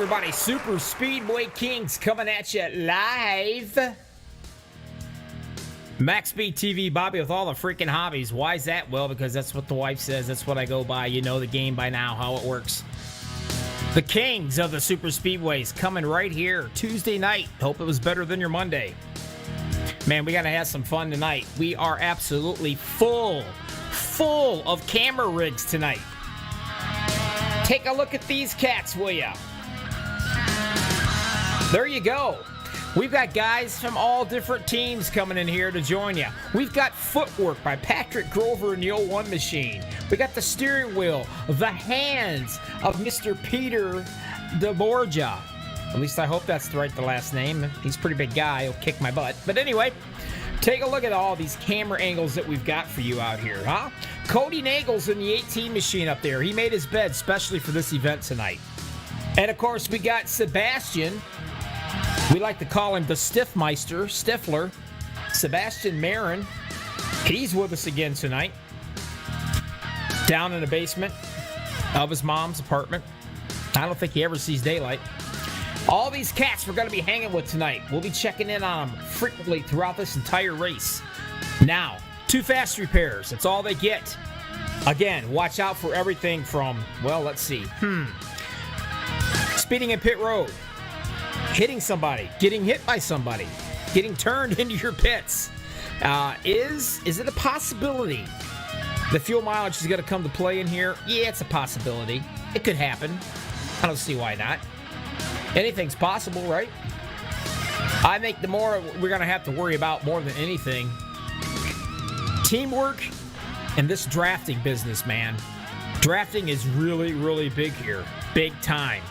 everybody? Super Speedway Kings coming at you live. MaxspeedTV Bobby with all the freaking hobbies. Why is that? Well, because that's what the wife says. That's what I go by. You know the game by now, how it works. The Kings of the Super Speedways coming right here Tuesday night. Hope it was better than your Monday. Man, we got to have some fun tonight. We are absolutely full of camera rigs tonight. Take a look at these cats, will ya? There you go. We've got guys from all different teams coming in here to join you. We've got footwork by Patrick Grover and the 01 Machine. We got the steering wheel, the hands of Mr. Peter DeBorgia. At least I hope that's the last name. He's a pretty big guy. He'll kick my butt. But anyway, take a look at all these camera angles that we've got for you out here, huh? Cody Nagel's in the 18 Machine up there. He made his bed especially for this event tonight. And of course, we got Sebastian. We like to call him the Stifler. Sebastian Marin. He's with us again tonight. Down in the basement of his mom's apartment. I don't think he ever sees daylight. All these cats we're going to be hanging with tonight. We'll be checking in on them frequently throughout this entire race. Now, Too Fast repairs. That's all they get. Again, watch out for everything from, well, let's see. Speeding in pit road. Hitting somebody. Getting hit by somebody. Getting turned into your pits. Is it a possibility the fuel mileage is going to come to play in here? Yeah, it's a possibility. It could happen. I don't see why not. Anything's possible, right? I think the more we're going to have to worry about more than anything, teamwork and this drafting business, man. Drafting is really, really big here. Big time.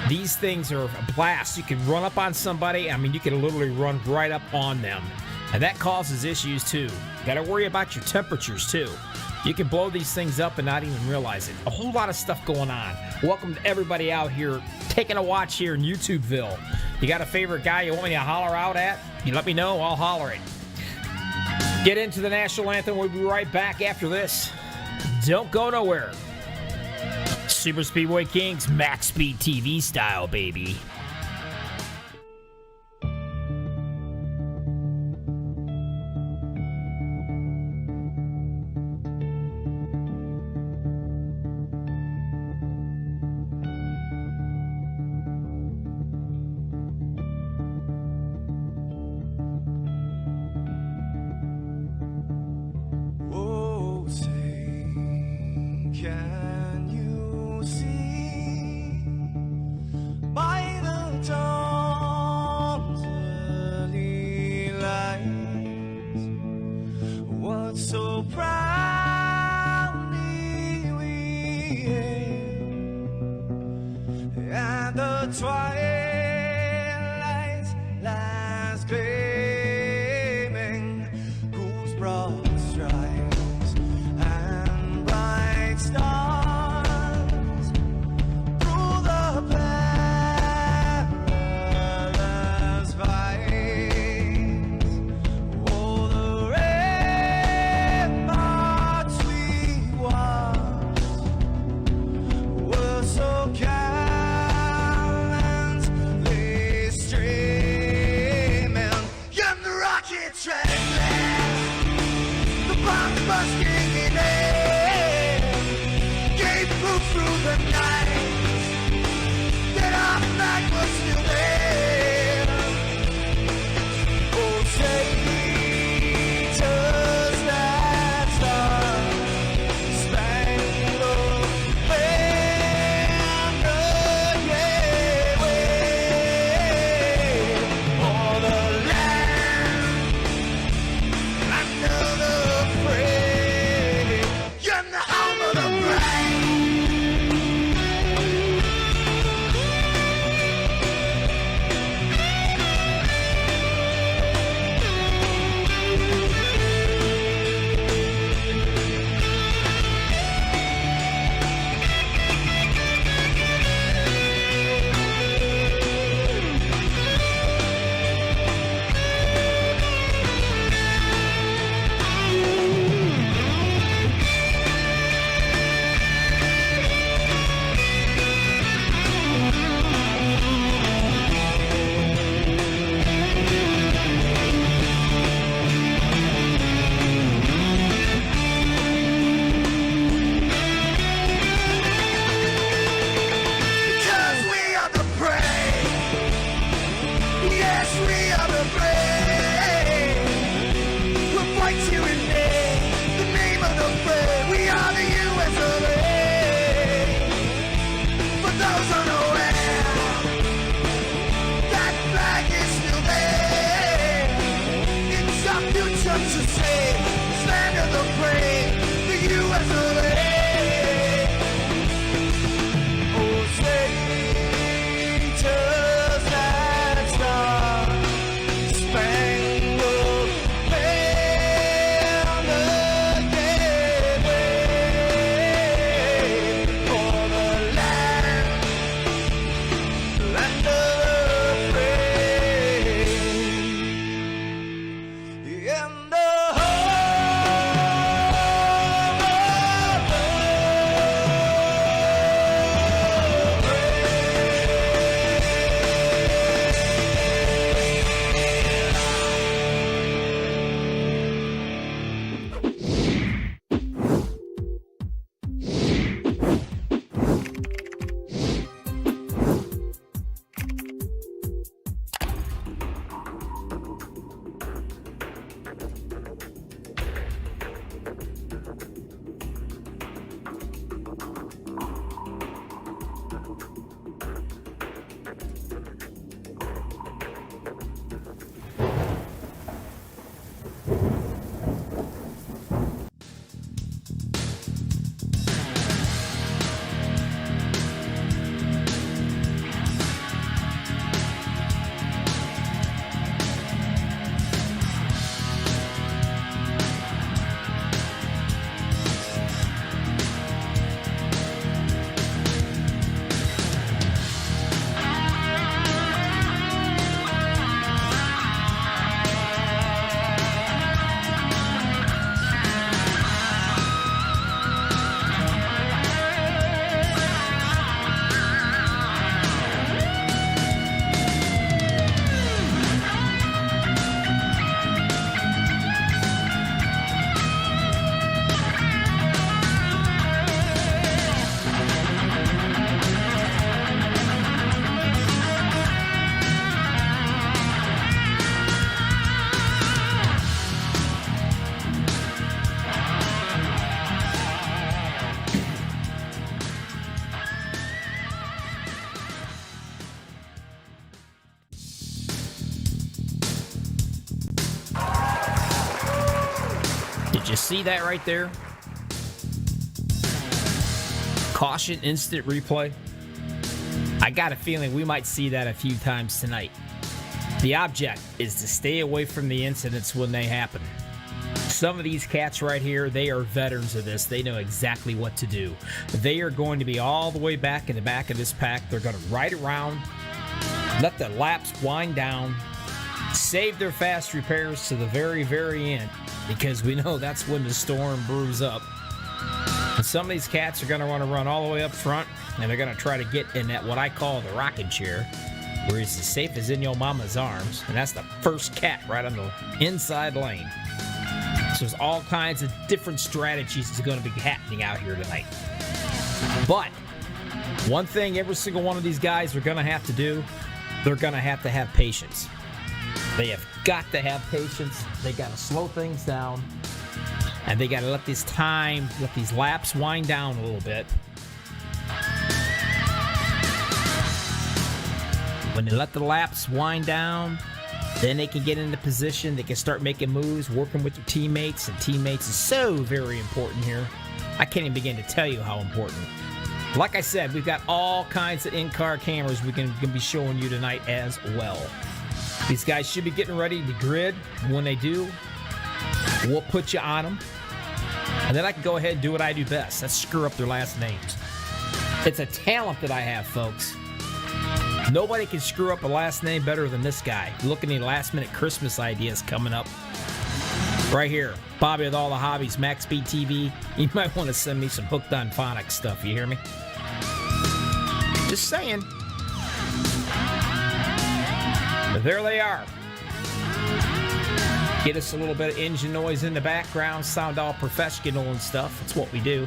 These things are a blast. You can run up on somebody. I mean, you can literally run right up on them. And that causes issues, too. Got to worry about your temperatures, too. You can blow these things up and not even realize it. A whole lot of stuff going on. Welcome to everybody out here taking a watch here in YouTubeville. You got a favorite guy you want me to holler out at? You let me know, I'll holler it. Get into the national anthem. We'll be right back after this. Don't go nowhere. Super Speedway Kings, Max Speed TV style, baby. Can you see by the dawn's early light what so proudly we hailed at the twilight's last gleaming, whose broad stripes and bright stars through the perilous fights, oh, the ramparts we watched were so gallantly streaming, and the rocket train, the bombs bursting in air, gave proof through the night that our flag was still there. Oh, say does that star-spangled banner yet wave o'er the land under the free, and the home of the brave, It's you and me, the name of the fray. We are the US of A. For those unaware, that flag is still there. It's our future to say, stand of the brave, the US of A. Oh, say, just that star, spangled banner, yeah, wave for the land of the free, and the Did you see that right there? Caution instant replay. I got a feeling we might see that a few times tonight. The object is to stay away from the incidents when they happen. Some of these cats right here, they are veterans of this. They know exactly what to do. They are going to be all the way back in the back of this pack. They're going to ride around, let the laps wind down, save their fast repairs to the very, very end, because we know that's when the storm brews up. And some of these cats are going to want to run all the way up front, and they're going to try to get in that what I call the rocking chair, where it's as safe as in your mama's arms, and that's the first cat right on the inside lane. So there's all kinds of different strategies that's going to be happening out here tonight. But one thing every single one of these guys are going to have to do, they're going to have patience. They have got to have patience. They got to slow things down. And they got to let these laps wind down a little bit. When they let the laps wind down, then they can get into position. They can start making moves, working with their teammates. And teammates is so very important here. I can't even begin to tell you how important. Like I said, we've got all kinds of in-car cameras we can be showing you tonight as well. These guys should be getting ready to grid. When they do, we'll put you on them. And then I can go ahead and do what I do best. That's screw up their last names. It's a talent that I have, folks. Nobody can screw up a last name better than this guy. Look at any last-minute Christmas ideas coming up. Right here, Bobby with all the hobbies, MaxspeedTV. You might want to send me some hooked on phonics stuff, you hear me? Just saying. But there they are. Get us a little bit of engine noise in the background, sound all professional and stuff. That's what we do.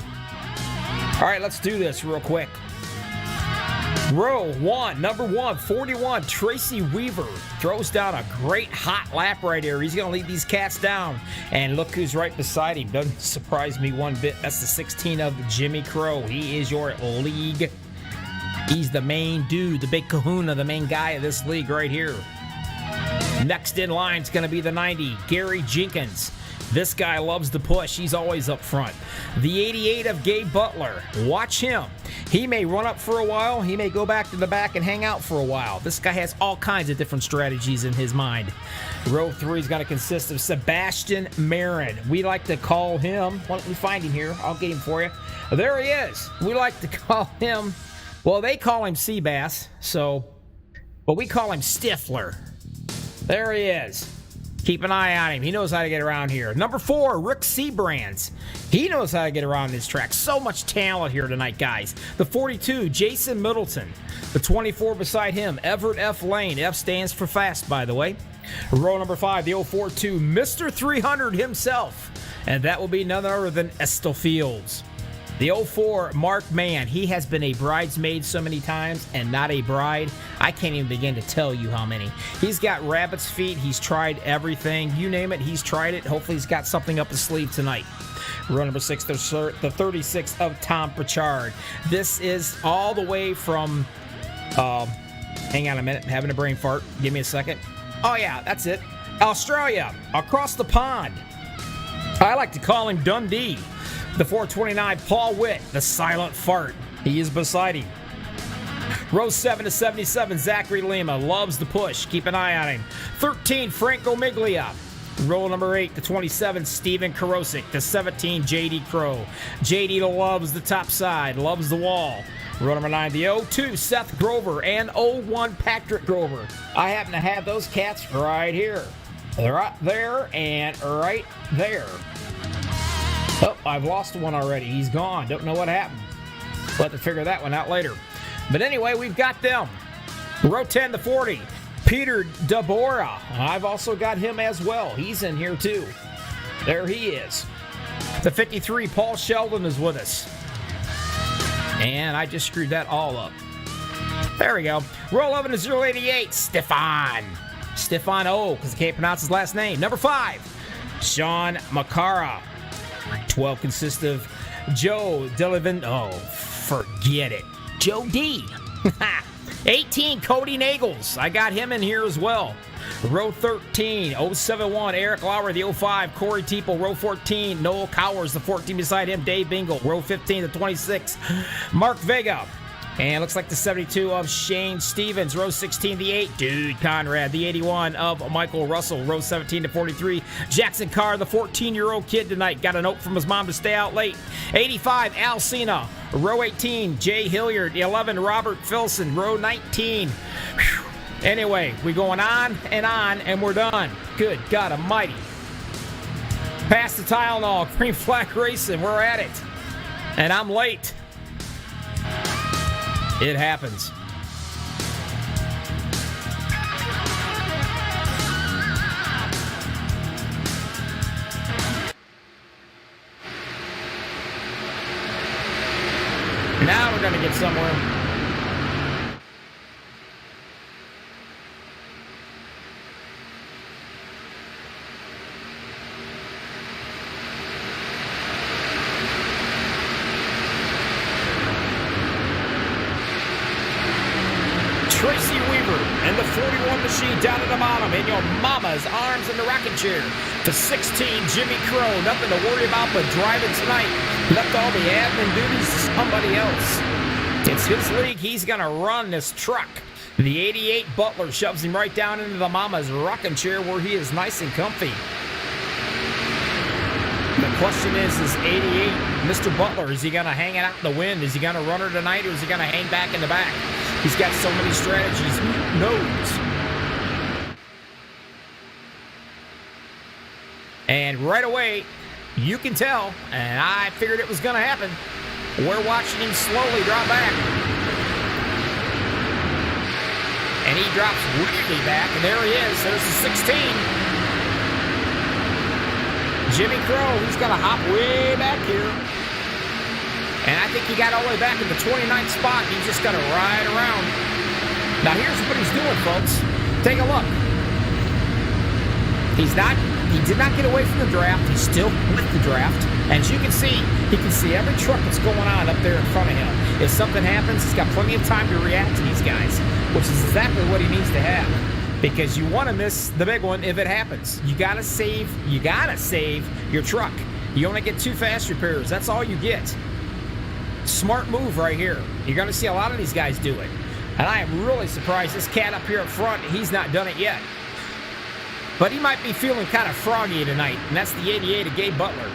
All right, let's do this real quick. Row 1, number 1, 41, Tracy Weaver throws down a great hot lap right here. He's going to lead these cats down. And look who's right beside him. Doesn't surprise me one bit. That's the 16 of Jimmy Crow. He is your league. He's the main dude, the big kahuna, the main guy of this league right here. Next in line is going to be the 90, Gary Jenkins. This guy loves to push. He's always up front. The 88 of Gabe Butler. Watch him. He may run up for a while. He may go back to the back and hang out for a while. This guy has all kinds of different strategies in his mind. Row 3 is going to consist of Sebastian Marin. We like to call him, why don't we find him here? I'll get him for you. There he is. We like to call him, well, they call him Seabass, but we call him Stifler. There he is. Keep an eye on him. He knows how to get around here. Number 4, Rick Seabrands. He knows how to get around this track. So much talent here tonight, guys. The 42, Jason Middleton. The 24 beside him, Everett F. Lane. F stands for fast, by the way. Row number 5, the 042, Mr. 300 himself. And that will be none other than Estel Fields. The 04, Mark Mann. He has been a bridesmaid so many times and not a bride. I can't even begin to tell you how many. He's got rabbit's feet. He's tried everything. You name it, he's tried it. Hopefully he's got something up his sleeve tonight. Row number 6, the 36 of Tom Pritchard. This is all the way from, hang on a minute, I'm having a brain fart. Give me a second. Oh yeah, that's it. Australia, across the pond. I like to call him Dundee. The 429, Paul Witt, the silent fart. He is beside him. Row 7 to 77, Zachary Lima loves the push. Keep an eye on him. 13, Franco Miglia. Row number 8 to 27, Steven Karosik. The 17, JD Crow. JD loves the top side, loves the wall. Row number 9, the 02, Seth Grover, and 01, Patrick Grover. I happen to have those cats right here. They're right there and right there. Oh, I've lost one already. He's gone. Don't know what happened. We'll have to figure that one out later. But anyway, we've got them. Row 10 to 40, Peter Dabora. I've also got him as well. He's in here too. There he is. The 53, Paul Sheldon is with us. And I just screwed that all up. There we go. Row 11 to 088, Stefan. Stefan O, because I can't pronounce his last name. Number 5, Sean Makara. 12 consists of Joe Delavan. Oh, forget it. Joe D. 18, Cody Nagels. I got him in here as well. Row 13, 071, Eric Lauer. The 05, Corey Teeple. Row 14, Noel Cowers. The 14 beside him, Dave Bingle. Row 15, the 26, Mark Vega. And looks like the 72 of Shane Stevens. Row 16, the 8, Dude Conrad. The 81 of Michael Russell. Row 17 to 43, Jackson Carr, the 14-year-old kid tonight. Got a note from his mom to stay out late. 85, Al Cena. Row 18, Jay Hilliard. The 11, Robert Filson. Row 19. Whew. Anyway, we going on, and we're done. Good God almighty. Pass the Tylenol. Green Flag Racing. We're at it. And I'm late. It happens. Now we're going to get somewhere. Tracy Weaver and the 41 machine down at the bottom in your mama's arms in the rocking chair. The 16, Jimmy Crow, nothing to worry about but driving tonight. Left all the admin duties to somebody else. It's his league. He's going to run this truck. The 88 Butler shoves him right down into the mama's rocking chair where he is nice and comfy. The question is 88, Mr. Butler, is he going to hang it out in the wind? Is he going to run her tonight, or is he going to hang back in the back? He's got so many strategies. Who knows? And right away, you can tell, and I figured it was going to happen. We're watching him slowly drop back. And he drops weirdly back, and there he is. There's the 16. Jimmy Crow, he's got to hop way back here. And I think he got all the way back in the 29th spot. He's just going to ride around. Now, here's what he's doing, folks. Take a look. He did not get away from the draft. He's still with the draft. As you can see, he can see every truck that's going on up there in front of him. If something happens, he's got plenty of time to react to these guys, which is exactly what he needs to have. Because you want to miss the big one if it happens. You gotta save your truck. You only get 2 fast repairs. That's all you get. Smart move right here. You're gonna see a lot of these guys do it. And I am really surprised this cat up here up front, he's not done it yet. But he might be feeling kind of froggy tonight, and that's the 88 of Gabe Butler.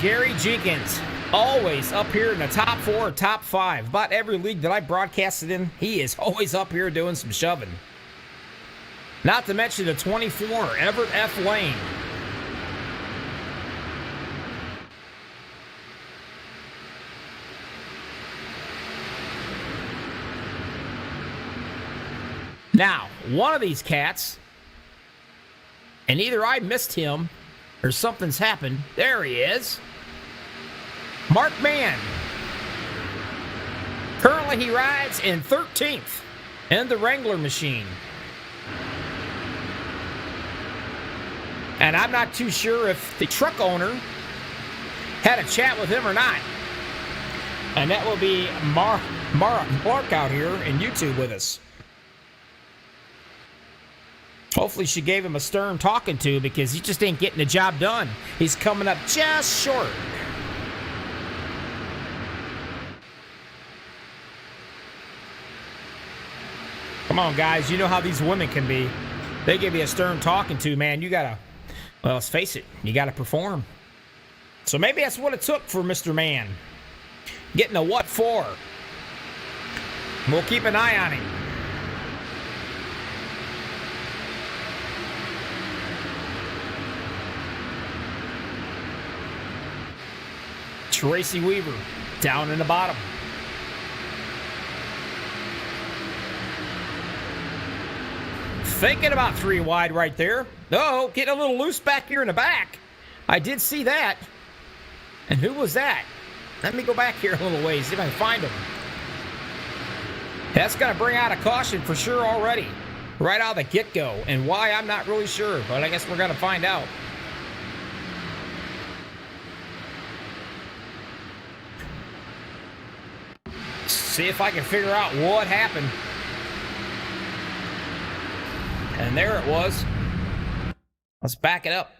Gary Jenkins, always up here in the top 4 or top 5. About every league that I broadcasted in, he is always up here doing some shoving. Not to mention the 24, Everett F. Lane. Now, one of these cats, and either I missed him or something's happened. There he is. Mark Mann. Currently he rides in 13th in the Wrangler machine. And I'm not too sure if the truck owner had a chat with him or not. And that will be Mark out here in YouTube with us. Hopefully she gave him a stern talking to because he just ain't getting the job done. He's coming up just short. Come on, guys. You know how these women can be. They give you a stern talking to, man. You gotta, well, let's face it, you gotta perform. So maybe that's what it took for Mr. Mann. Getting a what for? We'll keep an eye on him. Tracy Weaver down in the bottom. Thinking about 3 wide right there. Oh, getting a little loose back here in the back. I did see that. And who was that? Let me go back here a little ways, see if I can find him. That's going to bring out a caution for sure already. Right out of the get-go. And why, I'm not really sure, but I guess we're going to find out. See if I can figure out what happened. And there it was. Let's back it up.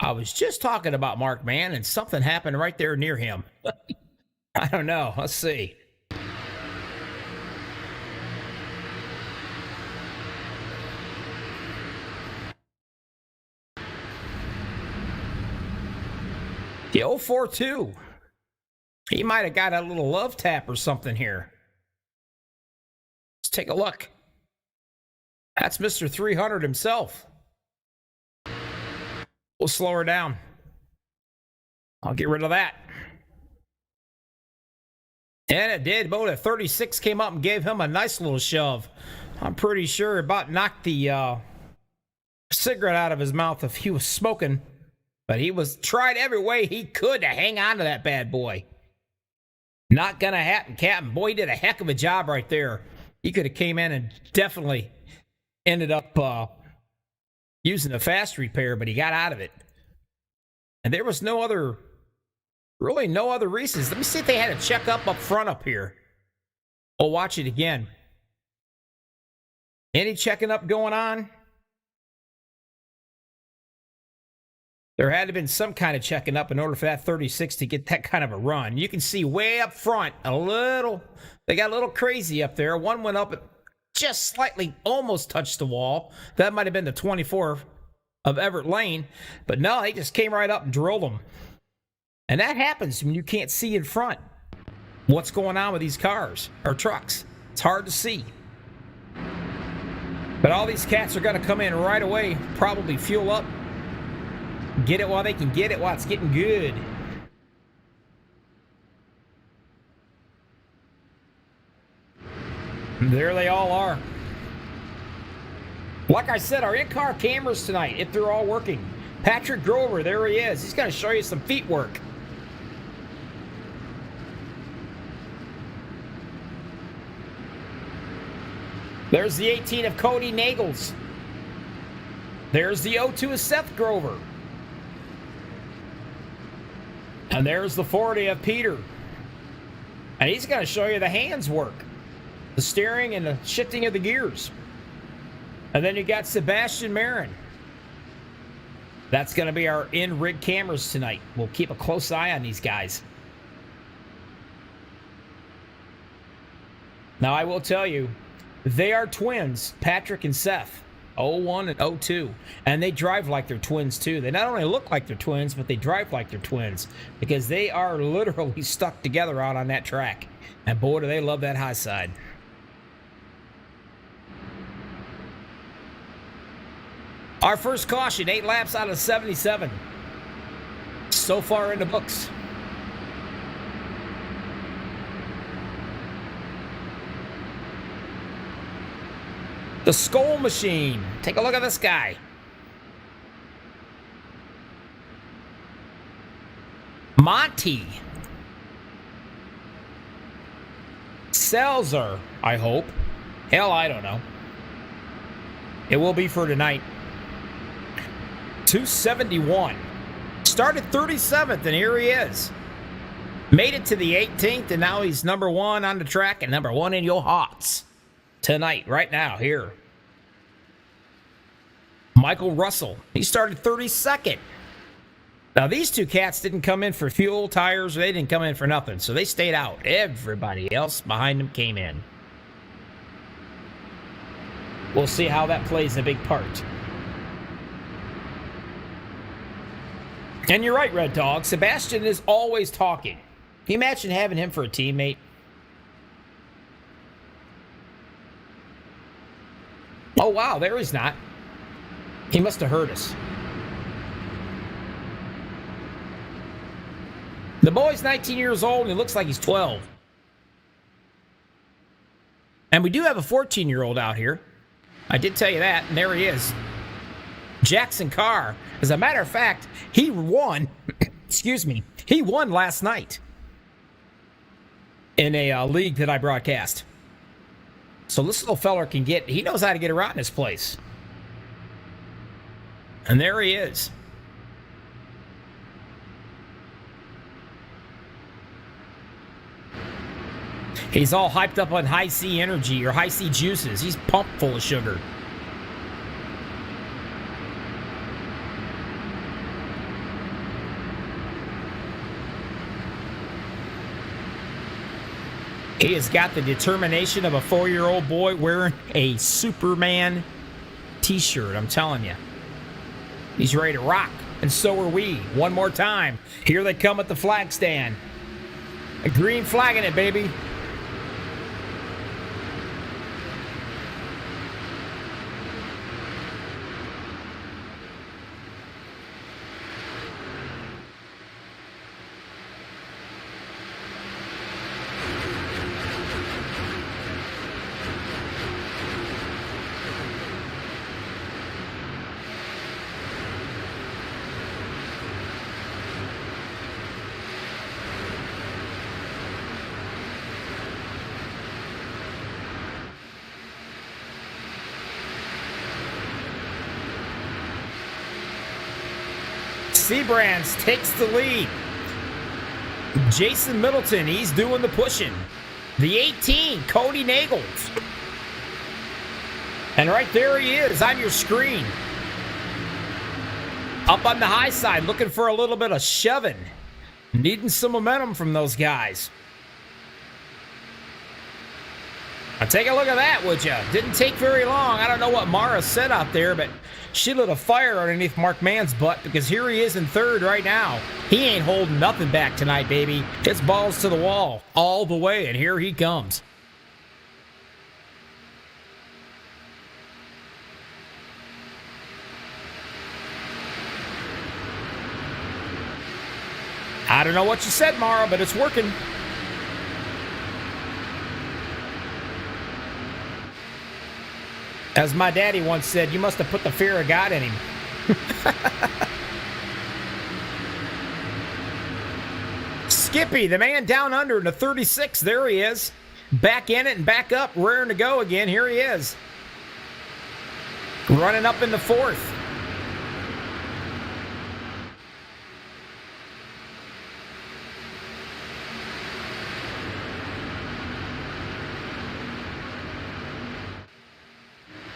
I was just talking about Mark Mann, and something happened right there near him. I don't know. Let's see. The 042. He might have got a little love tap or something here. Let's take a look. That's Mr. 300 himself. We'll slow her down. I'll get rid of that. And it did. But a 36 came up and gave him a nice little shove. I'm pretty sure about knocked the cigarette out of his mouth if he was smoking. But he was tried every way he could to hang on to that bad boy. Not gonna happen, Captain. Boy, he did a heck of a job right there. He could have came in and definitely ended up using a fast repair, but he got out of it. And there was really no other reasons. Let me see if they had a checkup up front up here. We'll watch it again. Any checking up going on? There had to have been some kind of checking up in order for that 36 to get that kind of a run. You can see way up front, they got a little crazy up there. One went up just slightly, almost touched the wall. That might have been the 24 of Everett Lane. But no, they just came right up and drilled them. And that happens when you can't see in front what's going on with these cars or trucks. It's hard to see. But all these cats are going to come in right away, probably fuel up. Get it while they can get it while it's getting good. There they all are. Like I said, our in-car cameras tonight, if they're all working. Patrick Grover, there he is. He's going to show you some feet work. There's the 18 of Cody Nagels. There's the 02 of Seth Grover. And there's the 40 of Peter. And he's going to show you the hands work. The steering and the shifting of the gears. And then you got Sebastian Marin. That's going to be our in-rig cameras tonight. We'll keep a close eye on these guys. Now, I will tell you, they are twins, Patrick and Seth, 01 and 02. And they drive like they're twins, too. They not only look like they're twins, but they drive like they're twins because they are literally stuck together out on that track. And boy, do they love that high side. Our first caution, 8 laps out of 77. So far in the books. The Skull Machine. Take a look at this guy. Monty. Selzer, I hope. Hell, I don't know. It will be for tonight. 271. Started 37th, and here he is. Made it to the 18th, and now he's number 1 on the track and number 1 in your hearts. Tonight, right now, here. Michael Russell. He started 32nd. Now, these two cats didn't come in for fuel, tires, they didn't come in for nothing, so they stayed out. Everybody else behind them came in. We'll see how that plays a big part. And you're right, Red Dog. Sebastian is always talking. Can you imagine having him for a teammate? Oh, wow, there he's not. He must have heard us. The boy's 19 years old, and he looks like he's 12. And we do have a 14-year-old out here. I did tell you that, and there he is. Jackson Carr. As a matter of fact, he won, excuse me, he won last night in a league that I broadcast. So this little feller he knows how to get around this place. And there he is. He's all hyped up on high C energy or high C juices. He's pumped full of sugar. He has got the determination of a 4-year-old boy wearing a Superman T-shirt, I'm telling you. He's ready to rock, and so are we. One more time. Here they come at the flag stand. A green flag in it, baby. Seabrands takes the lead. Jason Middleton, he's doing the pushing. The 18, Cody Nagels. And right there he is on your screen. Up on the high side, looking for a little bit of shoving. Needing some momentum from those guys. Now take a look at that, would you? Didn't take very long. I don't know what Mara said out there, but she lit a fire underneath Mark Mann's butt because here he is in third right now. He ain't holding nothing back tonight, baby. It's balls to the wall all the way, and here he comes. I don't know what you said, Mara, but it's working. As my daddy once said, you must have put the fear of God in him. Skippy, the man down under in the 36. There he is. Back in it and back up, raring to go again. Here he is. Running up in the 4th.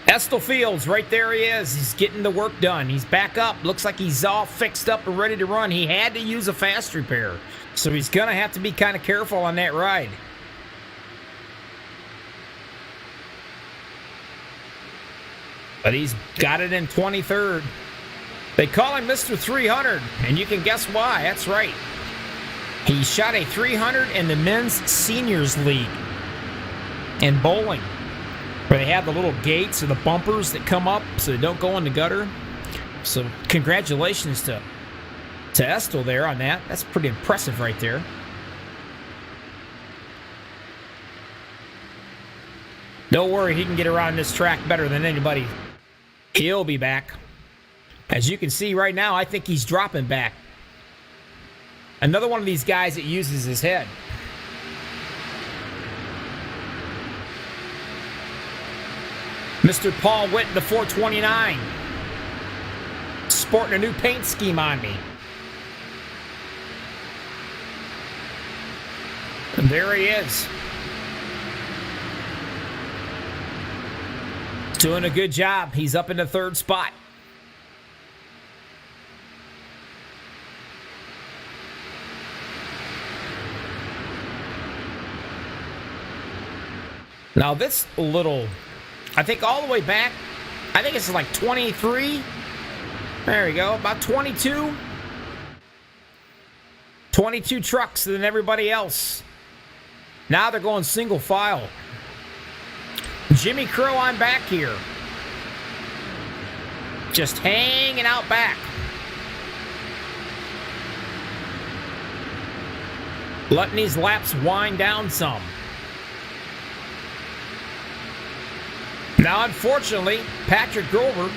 Estel Fields, right there he is. He's getting the work done. He's back up. Looks like he's all fixed up and ready to run. He had to use a fast repair, so he's going to have to be kind of careful on that ride. But he's got it in 23rd. They call him Mr. 300, and you can guess why. That's right. He shot a 300 in the Men's Seniors League in bowling, where they have the little gates or the bumpers that come up so they don't go in the gutter. So congratulations to Estel there on that. That's pretty impressive right there. Don't worry, he can get around this track better than anybody. He'll be back. As you can see right now, I think he's dropping back. Another one of these guys that uses his head. Mr. Paul Witt, the 429. Sporting a new paint scheme on me. And there he is. Doing a good job. He's up in the 3rd spot. Now this little, I think all the way back, I think it's like 23. There we go, about 22. 22 trucks than everybody else. Now they're going single file. Jimmy Crow on back here. Just hanging out back. Letting these laps wind down some. Now, unfortunately, Patrick Grover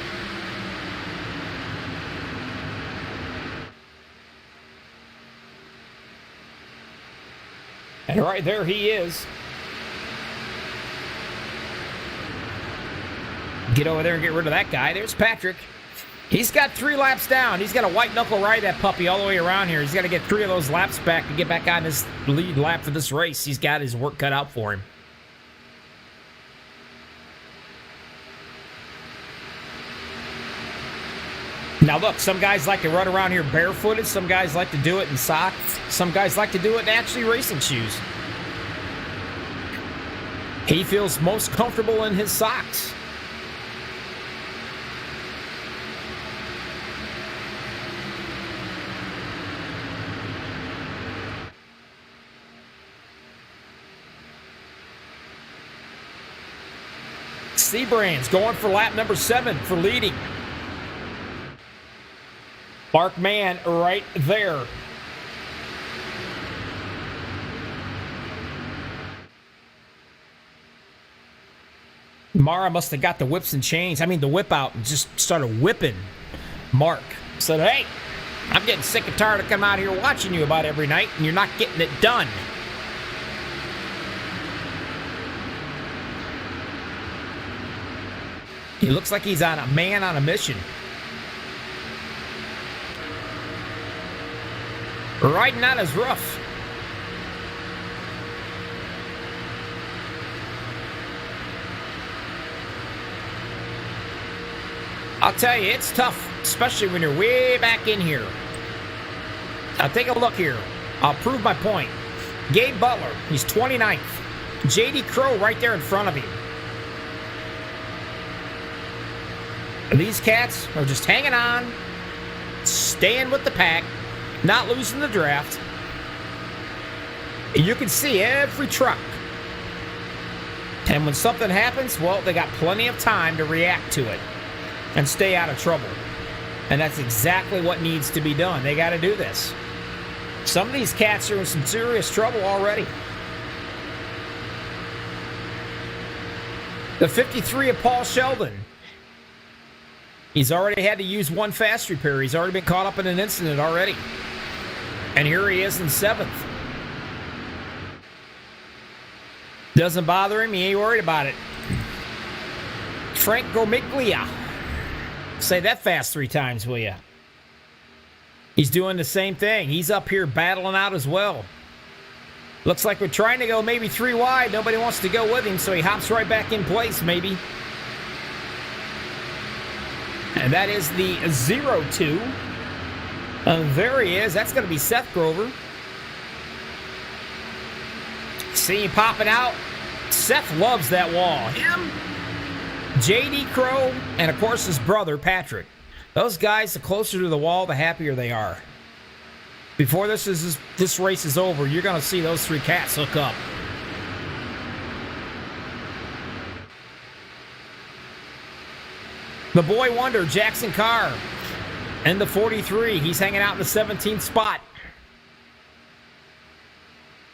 and right there he is. Get over there and get rid of that guy. There's Patrick. He's got 3 laps down. He's got a white knuckle ride that puppy all the way around here. He's got to get 3 of those laps back to get back on this lead lap for this race. He's got his work cut out for him. Now look, some guys like to run around here barefooted. Some guys like to do it in socks. Some guys like to do it in actually racing shoes. He feels most comfortable in his socks. Seabrands going for lap number 7 for leading. Mark Mann right there. Mara must have got the whips and chains. I mean, the whip out and just started whipping Mark. Said, hey, I'm getting sick and tired of coming out here watching you about every night, and you're not getting it done. He looks like he's on a man on a mission. Riding on his roof. I'll tell you, it's tough, especially when you're way back in here. Now take a look here. I'll prove my point. Gabe Butler, he's 29th. J.D. Crow right there in front of him. These cats are just hanging on, staying with the pack, not losing the draft. You can see every truck. And when something happens, well, they got plenty of time to react to it and stay out of trouble. And that's exactly what needs to be done. They got to do this. Some of these cats are in some serious trouble already. The 53 of Paul Sheldon. He's already had to use one fast repair. He's already been caught up in an incident already. And here he is in 7th. Doesn't bother him. He ain't worried about it. Frank Gomiglia. Say that fast 3 times, will you? He's doing the same thing. He's up here battling out as well. Looks like we're trying to go maybe 3 wide. Nobody wants to go with him, so he hops right back in place, maybe. And that is the 0-2. There he is. That's going to be Seth Grover. See him popping out. Seth loves that wall. Him, J.D. Crow, and of course his brother, Patrick. Those guys, the closer to the wall, the happier they are. Before this race is over, you're going to see those 3 cats hook up. The boy wonder, Jackson Carr, and the 43. He's hanging out in the 17th spot.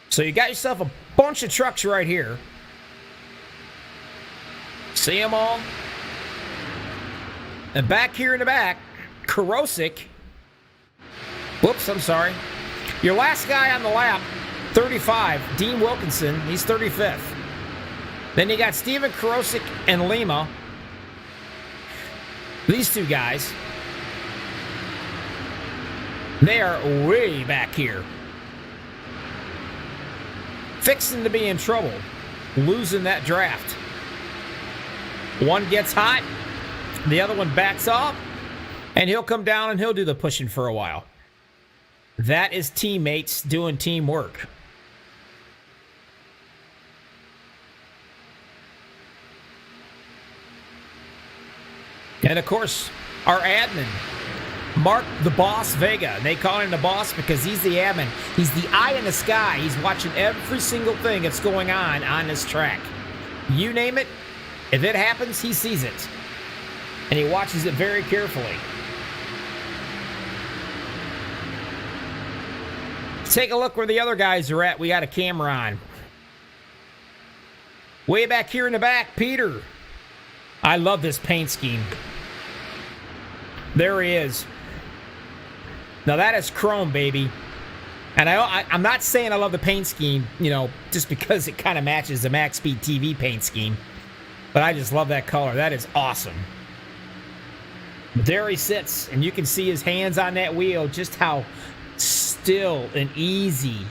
So you got yourself a bunch of trucks right here. See them all? And back here in the back, Karosik. Whoops, I'm sorry. Your last guy on the lap, 35, Dean Wilkinson. He's 35th. Then you got Steven Karosik and Lima. These 2 guys. They are way back here. Fixing to be in trouble. Losing that draft. One gets hot. The other one backs off. And he'll come down and he'll do the pushing for a while. That is teammates doing teamwork. And of course, our admin, Mark the Boss Vega. They call him the boss because he's the admin. He's the eye in the sky. He's watching every single thing that's going on this track. You name it, if it happens, he sees it. And he watches it very carefully. Take a look where the other guys are at. We got a camera on. Way back here in the back, Peter. I love this paint scheme. There he is. Now that is chrome, baby. And I'm not saying I love the paint scheme, you know, just because it kind of matches the MaxspeedTV paint scheme. But I just love that color. That is awesome. But there he sits, and you can see his hands on that wheel, just how still and easy.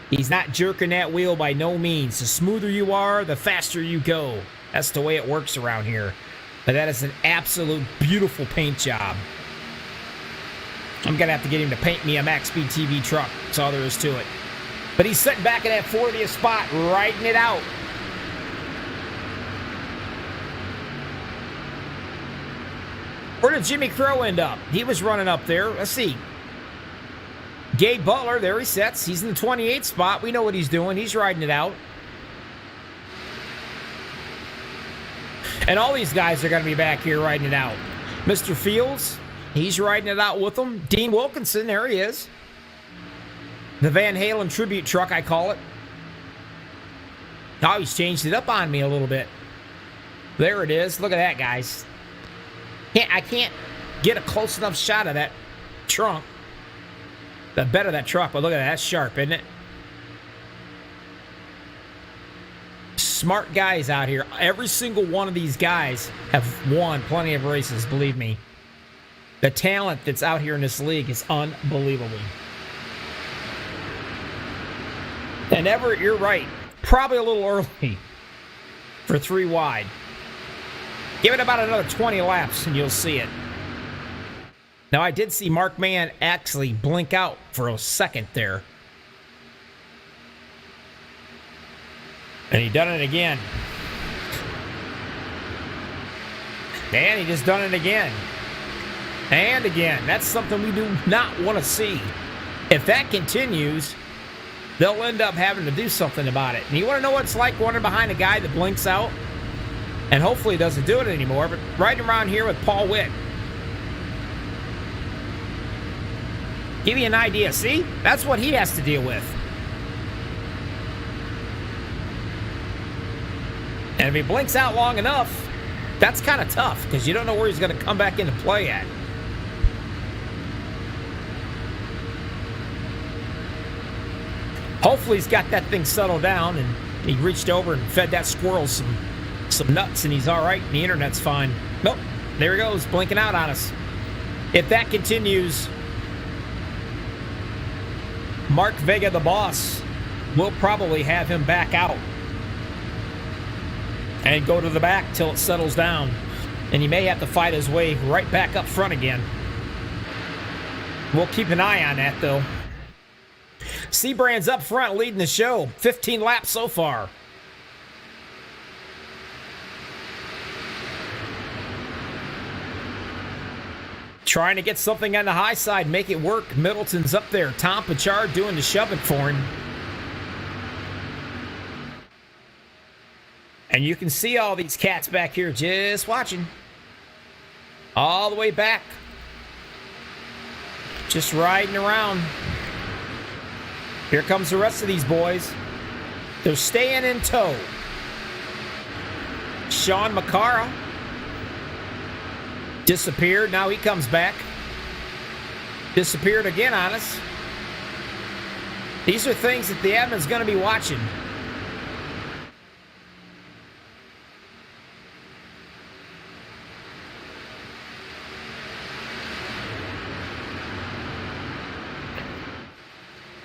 He's not jerking that wheel by no means. The smoother you are, the faster you go. That's the way it works around here. But that is an absolute beautiful paint job. I'm going to have to get him to paint me a MaxspeedTV truck. That's all there is to it. But he's sitting back in that 40th spot, riding it out. Where did Jimmy Crow end up? He was running up there. Let's see. Gabe Butler, there he sits. He's in the 28th spot. We know what he's doing. He's riding it out. And all these guys are going to be back here riding it out. Mr. Fields, he's riding it out with them. Dean Wilkinson, there he is. The Van Halen tribute truck, I call it. Oh, he's changed it up on me a little bit. There it is. Look at that, guys. I can't get a close enough shot of that trunk. The bed of that truck, but look at that. That's sharp, isn't it? Smart guys out here. Every single one of these guys have won plenty of races, believe me. The talent that's out here in this league is unbelievable. And Everett, you're right. Probably a little early for 3 wide. Give it about another 20 laps and you'll see it. Now, I did see Mark Mann actually blink out for a second there. And he done it again. And he just done it again. And again. That's something we do not want to see. If that continues, they'll end up having to do something about it. And you want to know what it's like running behind a guy that blinks out? And hopefully he doesn't do it anymore. But riding around here with Paul Witt. Give you an idea. See? That's what he has to deal with. And if he blinks out long enough, that's kind of tough because you don't know where he's going to come back into play at. Hopefully he's got that thing settled down and he reached over and fed that squirrel some nuts and he's all right and the internet's fine. Nope, there he goes, blinking out on us. If that continues, Mark Vega, the boss, will probably have him back out and go to the back till it settles down. And he may have to fight his way right back up front again. We'll keep an eye on that, though. Seabrand's up front leading the show. 15 laps so far. Trying to get something on the high side, make it work. Middleton's up there. Tom Pachard doing the shoving for him. And you can see all these cats back here just watching. All the way back. Just riding around. Here comes the rest of these boys. They're staying in tow. Sean McCara disappeared. Now he comes back. Disappeared again on us. These are things that the admin's going to be watching.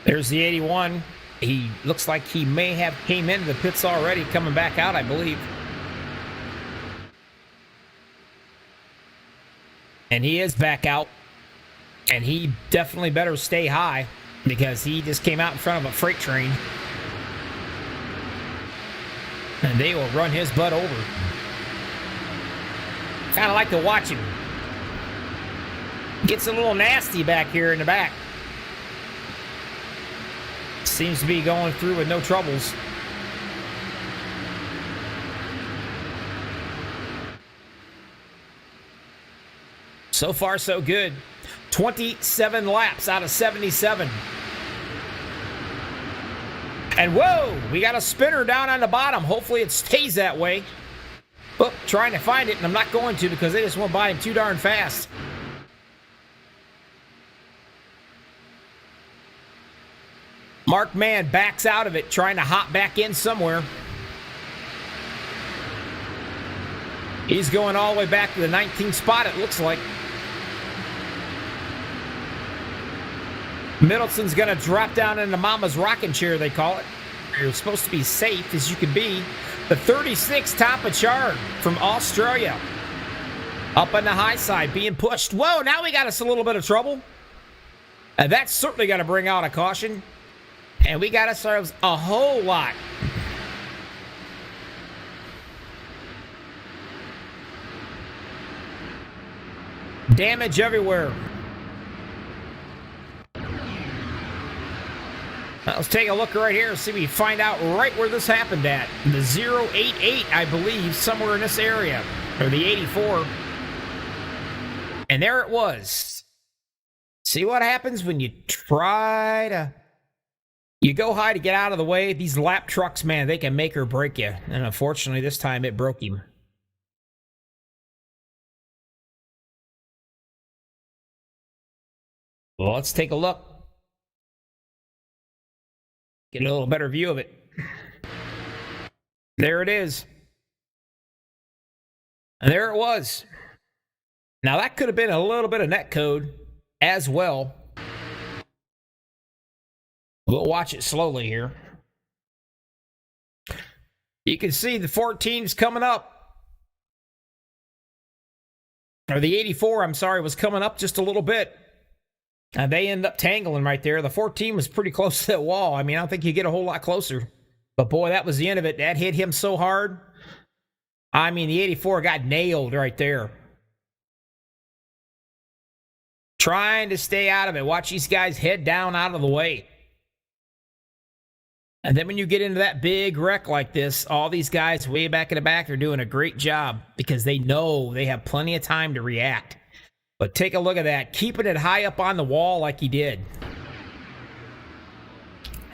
There's the 81. He looks like he may have came into the pits already, coming back out, I believe. And he is back out. And he definitely better stay high because he just came out in front of a freight train. And they will run his butt over. Kind of like to watch him. Gets a little nasty back here in the back. Seems to be going through with no troubles. So far, so good. 27 laps out of 77. And whoa, we got a spinner down on the bottom. Hopefully it stays that way. Oh, trying to find it, and I'm not going to because they just went by him too darn fast. Mark Mann backs out of it, trying to hop back in somewhere. He's going all the way back to the 19th spot, it looks like. Middleton's going to drop down into Mama's rocking chair, they call it. You're supposed to be safe as you can be. The 36, Tom Pachard from Australia. Up on the high side, being pushed. Whoa, now we got us a little bit of trouble. And that's certainly going to bring out a caution. And we got ourselves a whole lot. Damage everywhere. Now let's take a look right here and see if we find out right where this happened at. The 088, I believe, somewhere in this area. Or the 84. And there it was. See what happens when you try to... You go high to get out of the way. These lap trucks, man, they can make or break you. And unfortunately, this time it broke him. Well, let's take a look. Get a little better view of it. There it is. And there it was. Now, that could have been a little bit of netcode as well. We'll watch it slowly here. You can see the 14's coming up. Or the 84, I'm sorry, was coming up just a little bit. And they end up tangling right there. The 14 was pretty close to that wall. I mean, I don't think you get a whole lot closer. But boy, that was the end of it. That hit him so hard. I mean, the 84 got nailed right there. Trying to stay out of it. Watch these guys head down out of the way. And then when you get into that big wreck like this, all these guys way back in the back are doing a great job because they know they have plenty of time to react. But take a look at that. Keeping it high up on the wall like he did.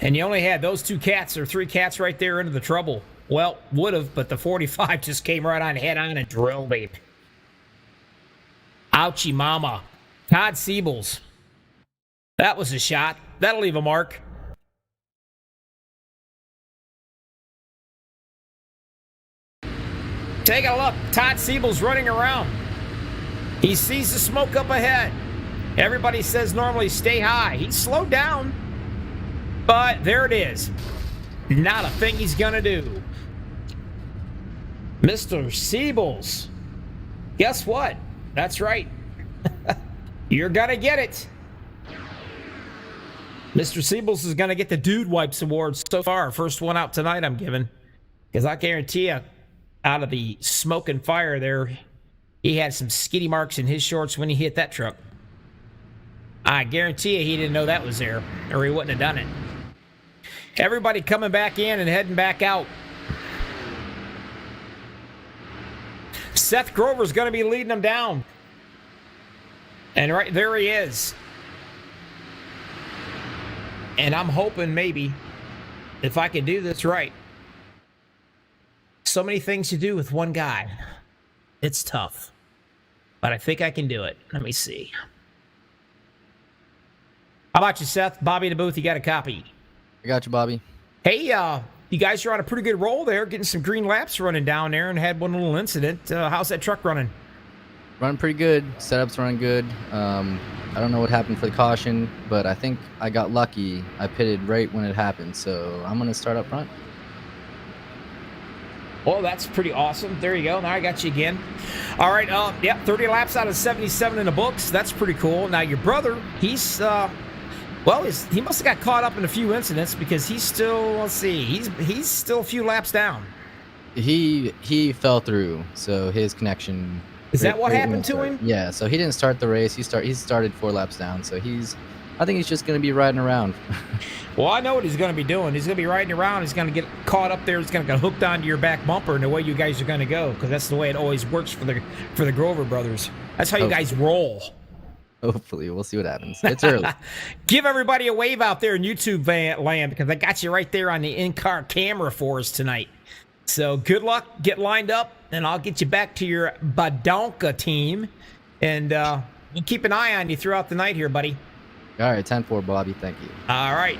And you only had those two cats or three cats right there into the trouble. Well, would have, but the 45 just came right on head on and drilled him. Ouchie mama. Todd Siebels. That was a shot. That'll leave a mark. Take a look. Todd Siebels running around. He sees the smoke up ahead. Everybody says normally stay high. He's slowed down. But there it is. Not a thing he's going to do. Mr. Siebels. Guess what? That's right. You're going to get it. Mr. Siebels is going to get the Dude Wipes Award so far. First one out tonight, I'm giving. Because I guarantee you, out of the smoke and fire there, he had some skitty marks in his shorts when he hit that truck. I guarantee you he didn't know that was there, or he wouldn't have done it. Everybody coming back in and heading back out. Seth Grover's going to be leading them down. And right there he is. And I'm hoping maybe, if I can do this right. So many things to do with one guy. It's tough. But I think I can do it. Let me see. How about you, Seth? Bobby in the booth, you got a copy. I got you, Bobby. Hey, you guys are on a pretty good roll there, getting some green laps running down there, and had one little incident. How's that truck running? Running pretty good. Setup's running good. I don't know what happened for the caution, but I think I got lucky. I pitted right when it happened, so I'm going to start up front. Well, that's pretty awesome. There you go. Now I got you again. All right. Yeah, 30 laps out of 77 in the books. That's pretty cool. Now, your brother, he's... Well, he must have got caught up in a few incidents because he's still, let's see, he's still a few laps down. He fell through, so his connection... Is that what happened to him? Yeah, so he didn't start the race. He started 4 laps down, so I think he's just going to be riding around. Well, I know what he's going to be doing. He's going to be riding around. He's going to get caught up there. He's going to get hooked onto your back bumper, and the way you guys are going to go, because that's the way it always works for the Grover brothers. That's how you guys roll. Hopefully, we'll see what happens. It's early. Give everybody a wave out there in YouTube land, because I got you right there on the in-car camera for us tonight. So good luck. Get lined up, and I'll get you back to your Badonka team. And we'll keep an eye on you throughout the night here, buddy. All right, 10-4, Bobby. Thank you. All right.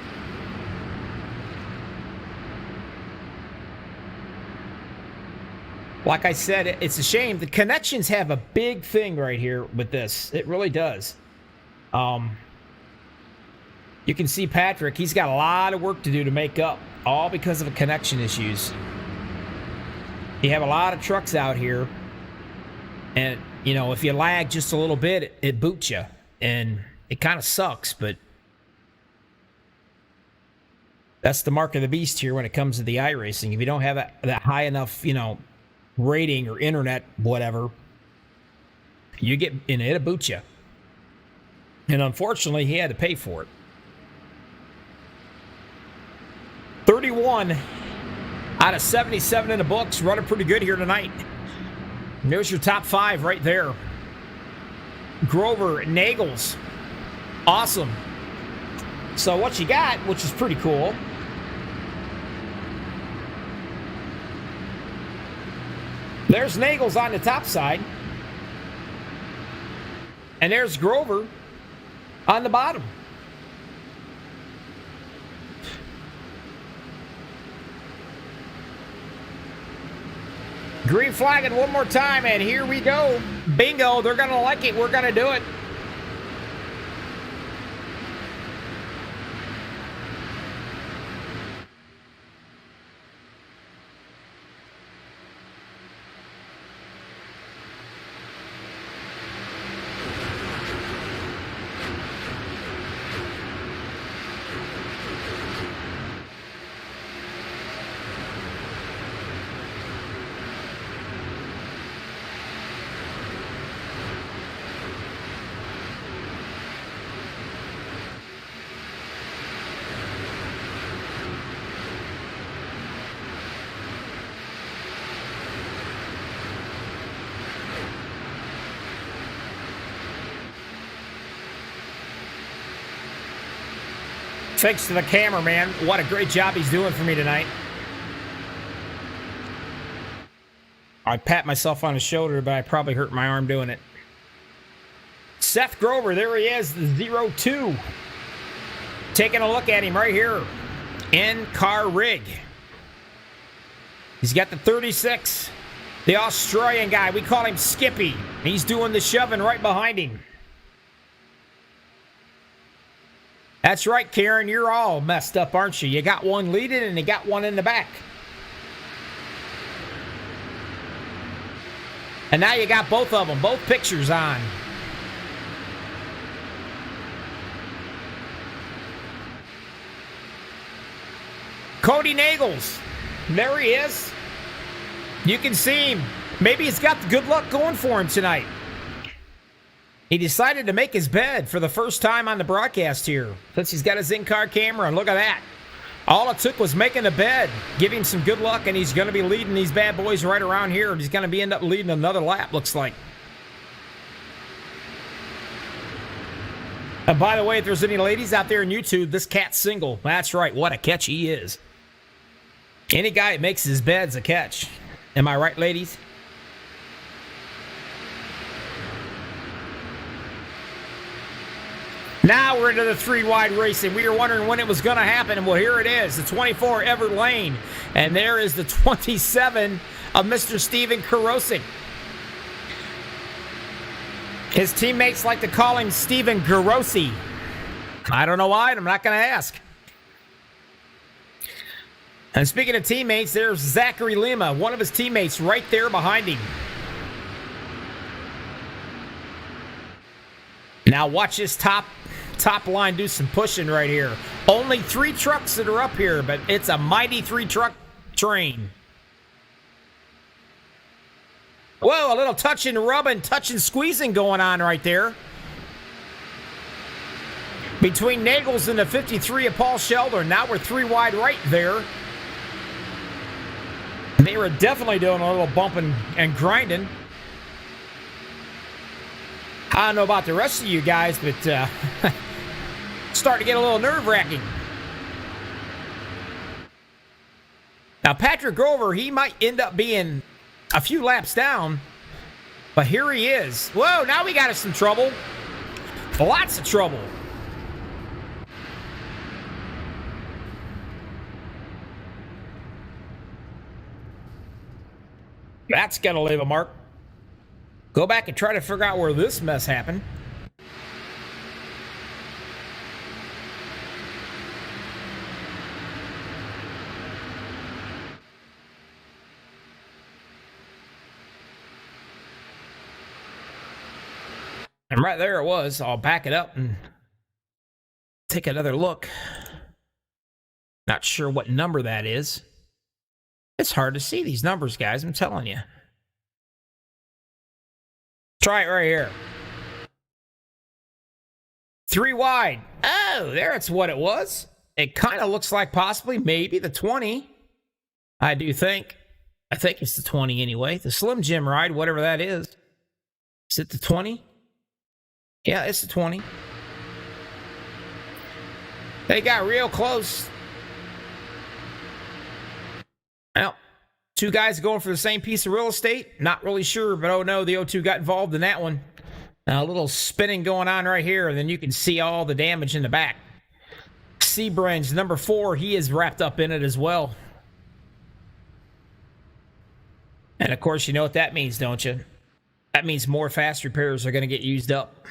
Like I said, it's a shame. The connections have a big thing right here with this. It really does. You can see Patrick. He's got a lot of work to do to make up, all because of connection issues. You have a lot of trucks out here, and, you know, if you lag just a little bit, it boots you, and it kind of sucks, but that's the mark of the beast here when it comes to the iRacing. If you don't have that high enough, you know, rating or internet, whatever, you get in it, it'll boot you. And unfortunately, he had to pay for it. 31 out of 77 in the books, running pretty good here tonight. And there's your top 5 right there. Grover, Nagels, awesome. So what you got, which is pretty cool, there's Nagels on the top side, and there's Grover on the bottom. Green flagging one more time, and here we go. Bingo, they're going to like it. We're going to do it. Thanks to the cameraman. What a great job he's doing for me tonight. I pat myself on the shoulder, but I probably hurt my arm doing it. Seth Grover, there he is, the 0-2. Taking a look at him right here. In-car rig. He's got the 36. The Australian guy, we call him Skippy. He's doing the shoving right behind him. That's right, Karen, you're all messed up, aren't you? You got one leading and you got one in the back. And now you got both of them, both pictures on. Cody Nagels. There he is. You can see him. Maybe he's got the good luck going for him tonight. He decided to make his bed for the first time on the broadcast here, since he's got his in-car camera, and look at that. All it took was making a bed, give him some good luck, and he's going to be leading these bad boys right around here, and he's going to end up leading another lap, looks like. And by the way, if there's any ladies out there on YouTube, this cat's single. That's right, what a catch he is. Any guy that makes his bed's a catch. Am I right, ladies? Now we're into the 3-wide racing. We were wondering when it was going to happen, and well, here it is. The 24 Everett Lane, and there is the 27 of Mr. Steven Karosik. His teammates like to call him Steven Garosi. I don't know why, and I'm not going to ask. And speaking of teammates, there's Zachary Lima, one of his teammates right there behind him. Now watch this top line do some pushing right here. Only 3 trucks that are up here, but it's a mighty 3-truck train. Whoa, a little touch and rubbing, touch and squeezing going on right there. Between Nagels and the 53 of Paul Sheldon. Now we're 3 wide right there. They were definitely doing a little bumping and grinding. I don't know about the rest of you guys, but starting to get a little nerve-wracking. Now, Patrick Grover, he might end up being a few laps down, but here he is. Whoa, now we got us some trouble. Lots of trouble. That's going to leave a mark. Go back and try to figure out where this mess happened. And right there it was. I'll back it up and take another look. Not sure what number that is. It's hard to see these numbers, guys. I'm telling you. Try it right here. 3 wide. Oh, there's what it was. It kind of looks like possibly maybe the 20. I do think. I think it's the 20 anyway. The Slim Jim ride, whatever that is. Is it the 20? Yeah, it's the 20. They got real close. Well, 2 guys going for the same piece of real estate. Not really sure, but oh no, the O2 got involved in that one. Now, a little spinning going on right here, and then you can see all the damage in the back. Sebrange, number 4, he is wrapped up in it as well. And of course, you know what that means, don't you? That means more fast repairs are going to get used up.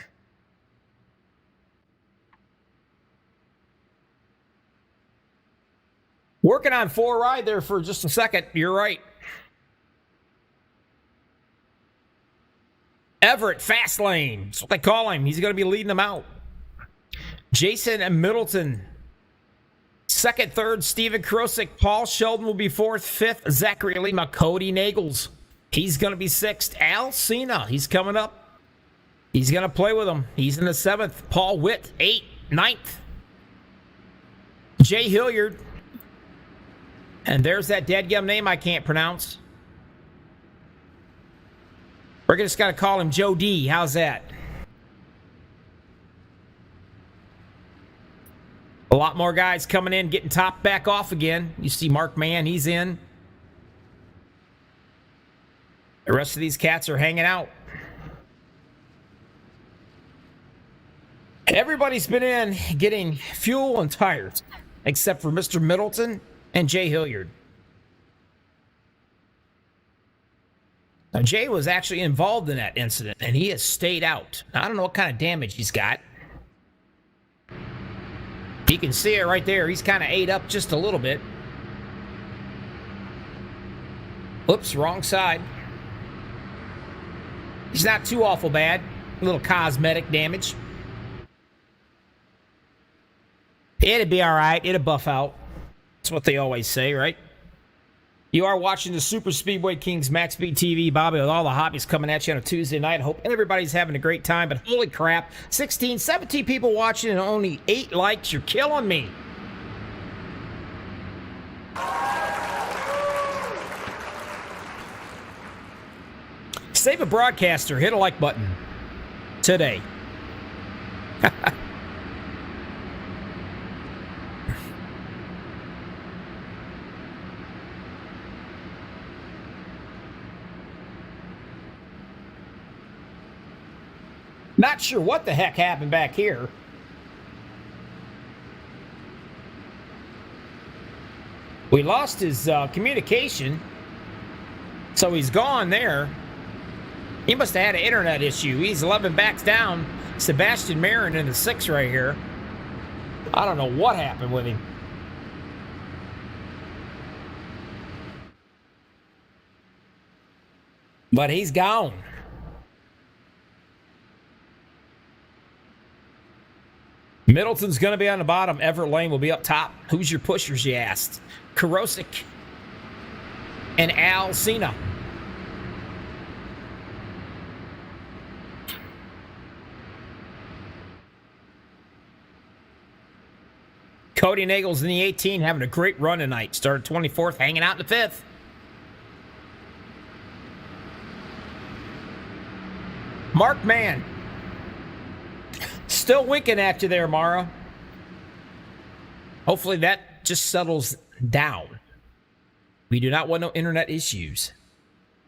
Working on 4 ride there for just a second. You're right. Everett, fast lane. That's what they call him. He's going to be leading them out. Jason and Middleton. 2nd, 3rd, Steven Karosik. Paul Sheldon will be 4th. 5th, Zachary Lima. Cody Nagels. He's going to be 6th. Al Cena. He's coming up. He's going to play with him. He's in the 7th. Paul Witt. 8th. 9th. Jay Hilliard. And there's that dadgum name I can't pronounce. We're just got to call him Joe D. How's that? A lot more guys coming in, getting topped back off again. You see Mark Mann, he's in. The rest of these cats are hanging out. Everybody's been in getting fuel and tires, except for Mr. Middleton and Jay Hilliard. Now, Jay was actually involved in that incident, and he has stayed out. Now, I don't know what kind of damage he's got. You can see it right there. He's kind of ate up just a little bit. Whoops, wrong side. He's not too awful bad. A little cosmetic damage. It'd be all right. It'll buff out. That's what they always say, right? You are watching the Super Speedway Kings MaxspeedTV. Bobby with all the hobbies coming at you on a Tuesday night. I hope everybody's having a great time, but holy crap, 16, 17 people watching and only 8 likes. You're killing me. Save a broadcaster. Hit a like button today. Not sure what the heck happened back here. We lost his communication, so he's gone there. He must have had an internet issue. He's 11 backs down. Sebastian Marin in the 6 right here. I don't know what happened with him. But he's gone. Middleton's going to be on the bottom. Everett Lane will be up top. Who's your pushers, you asked? Karosik and Al Cena. Cody Nagel's in the 18, having a great run tonight. Started 24th, hanging out in the 5th. Mark Mann. Still winking at you there, Mara. Hopefully that just settles down. We do not want no internet issues.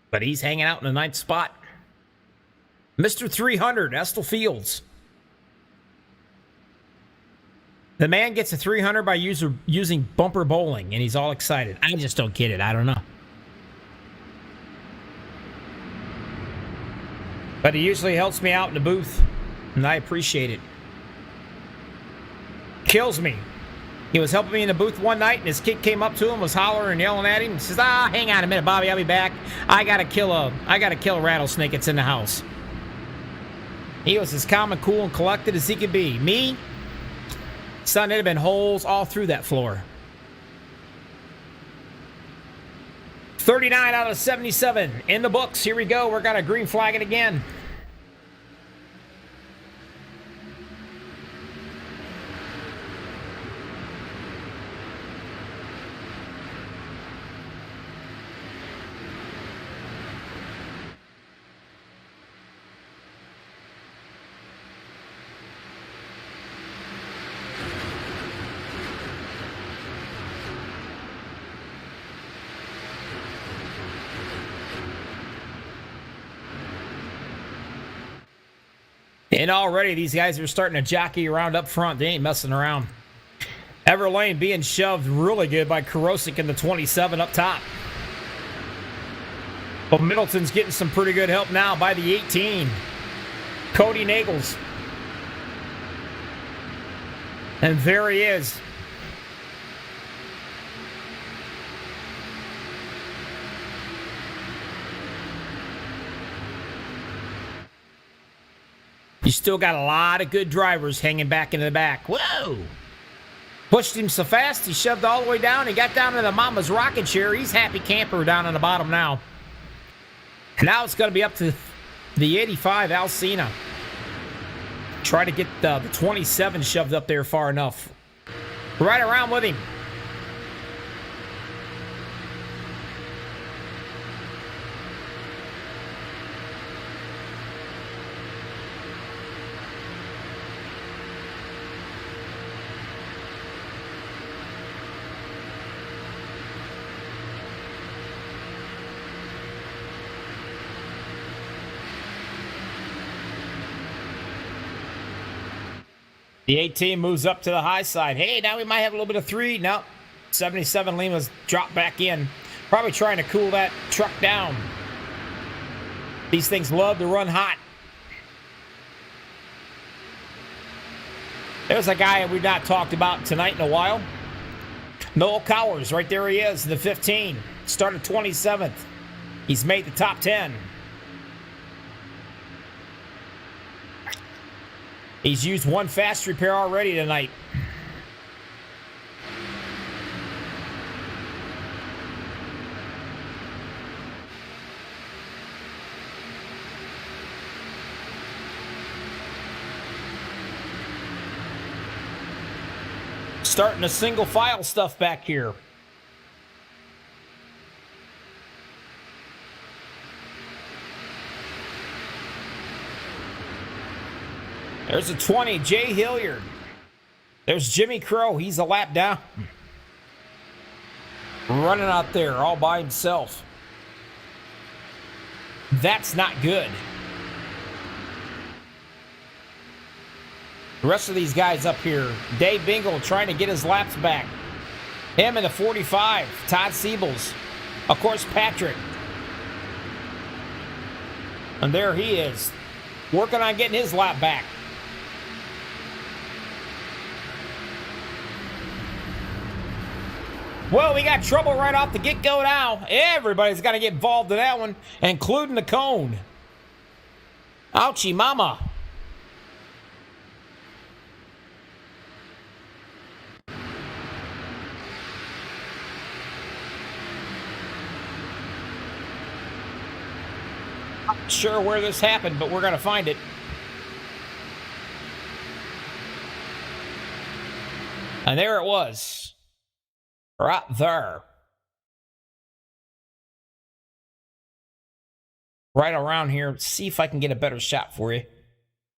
But he's hanging out in the 9th spot. Mr. 300, Estel Fields. The man gets a 300 by using bumper bowling, and he's all excited. I just don't get it. I don't know. But he usually helps me out in the booth, and I appreciate it. Kills me. He was helping me in the booth one night, and his kid came up to him, was hollering and yelling at him. He says, hang on a minute, Bobby, I'll be back. I gotta kill a rattlesnake. It's in the house. He was as calm and cool and collected as he could be. Me? Son, there'd have been holes all through that floor. 39 out of 77 in the books. Here we go. We're gonna green flag it again. And already these guys are starting to jockey around up front. They ain't messing around. Everett Lane being shoved really good by Karosik in the 27 up top. But Middleton's getting some pretty good help now by the 18. Cody Nagels. And there he is. You still got a lot of good drivers hanging back in the back. Whoa! Pushed him so fast, he shoved all the way down. He got down to the mama's rocking chair. He's happy camper down on the bottom now. Now it's going to be up to the 85, Alcina. Try to get the 27 shoved up there far enough. Right around with him. The 18 moves up to the high side. Hey, now we might have a little bit of 3. No, 77 Lima's dropped back in. Probably trying to cool that truck down. These things love to run hot. There's a guy we've not talked about tonight in a while. Noel Cowers, right there he is, the 15. Started 27th. He's made the top 10. He's used one fast repair already tonight. Starting to single file stuff back here. There's a 20, Jay Hilliard. There's Jimmy Crow. He's a lap down. Running out there all by himself. That's not good. The rest of these guys up here. Dave Bingle trying to get his laps back. Him in the 45. Todd Siebels. Of course, Patrick. And there he is. Working on getting his lap back. Well, we got trouble right off the get-go now. Everybody's got to get involved in that one, including the cone. Ouchie mama. Not sure where this happened, but we're going to find it. And there it was. Right there. Right around here. Let's see if I can get a better shot for you.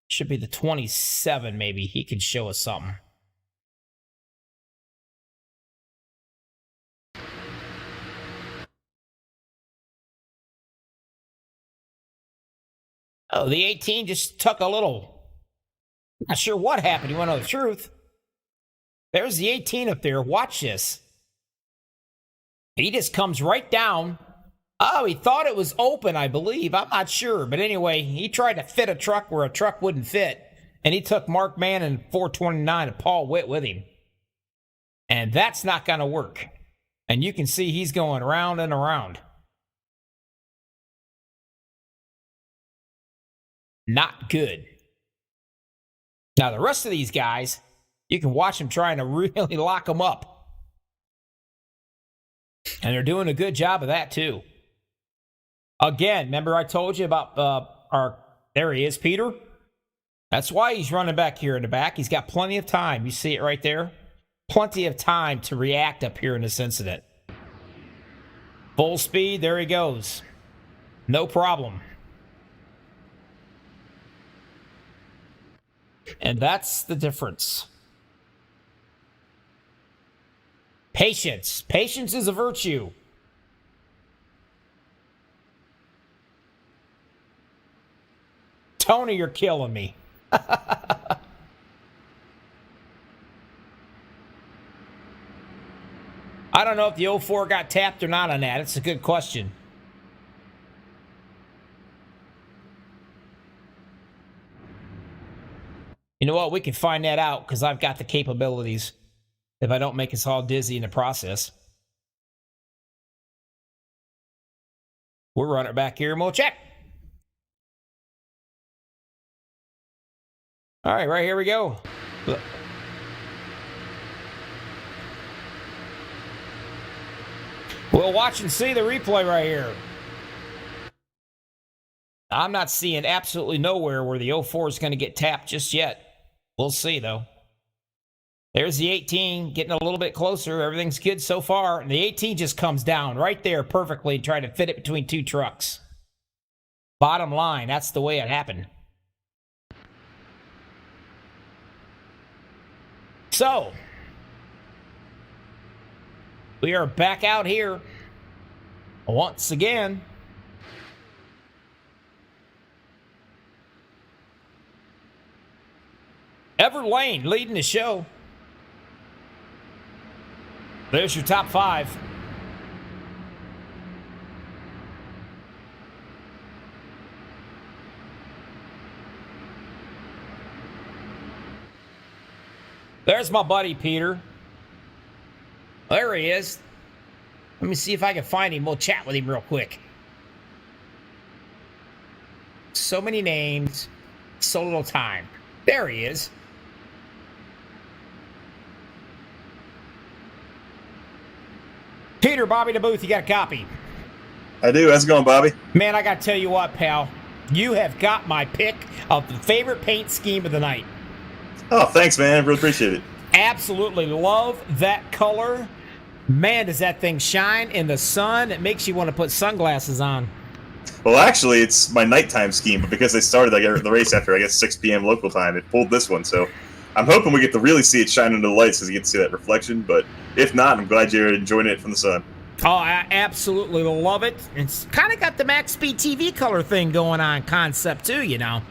Should be the 27 maybe. He could show us something. Oh, the 18 just took a little. Not sure what happened. You want to know the truth? There's the 18 up there. Watch this. He just comes right down. Oh, he thought it was open, I believe. I'm not sure. But anyway, he tried to fit a truck where a truck wouldn't fit. And he took Mark Mann and 429 and Paul Witt with him. And that's not going to work. And you can see he's going around and around. Not good. Now, the rest of these guys, you can watch them trying to really lock them up. And they're doing a good job of that, too. Again, remember I told you about there he is, Peter? That's why he's running back here in the back. He's got plenty of time. You see it right there? Plenty of time to react up here in this incident. Full speed, there he goes. No problem. And that's the difference. Patience. Patience is a virtue. Tony, you're killing me. I don't know if the 04 got tapped or not on that. It's a good question. You know what? We can find that out because I've got the capabilities. If I don't make us all dizzy in the process. We'll run it back here and we'll check. All right, right here we go. Look. We'll watch and see the replay right here. I'm not seeing absolutely nowhere where the 04 is going to get tapped just yet. We'll see, though. There's the 18 getting a little bit closer. Everything's good so far. And the 18 just comes down right there perfectly, trying to fit it between two trucks. Bottom line, that's the way it happened. So, we are back out here once again. Everett Lane leading the show. There's your top 5. There's my buddy Peter. There he is. Let me see if I can find him. We'll chat with him real quick. So many names, so little time. There he is. Peter, Bobby the Booth, you got a copy? I do. How's it going, Bobby? Man, I got to tell you what, pal. You have got my pick of the favorite paint scheme of the night. Oh, thanks, man. I really appreciate it. Absolutely love that color. Man, does that thing shine in the sun. It makes you want to put sunglasses on. Well, actually, it's my nighttime scheme, but because they started the race after, I guess, 6 p.m. local time, it pulled this one. So I'm hoping we get to really see it shine under the lights because you get to see that reflection. But if not, I'm glad you're enjoying it from the sun. Oh, I absolutely love it. It's kind of got the MaxspeedTV color thing going on concept, too, you know.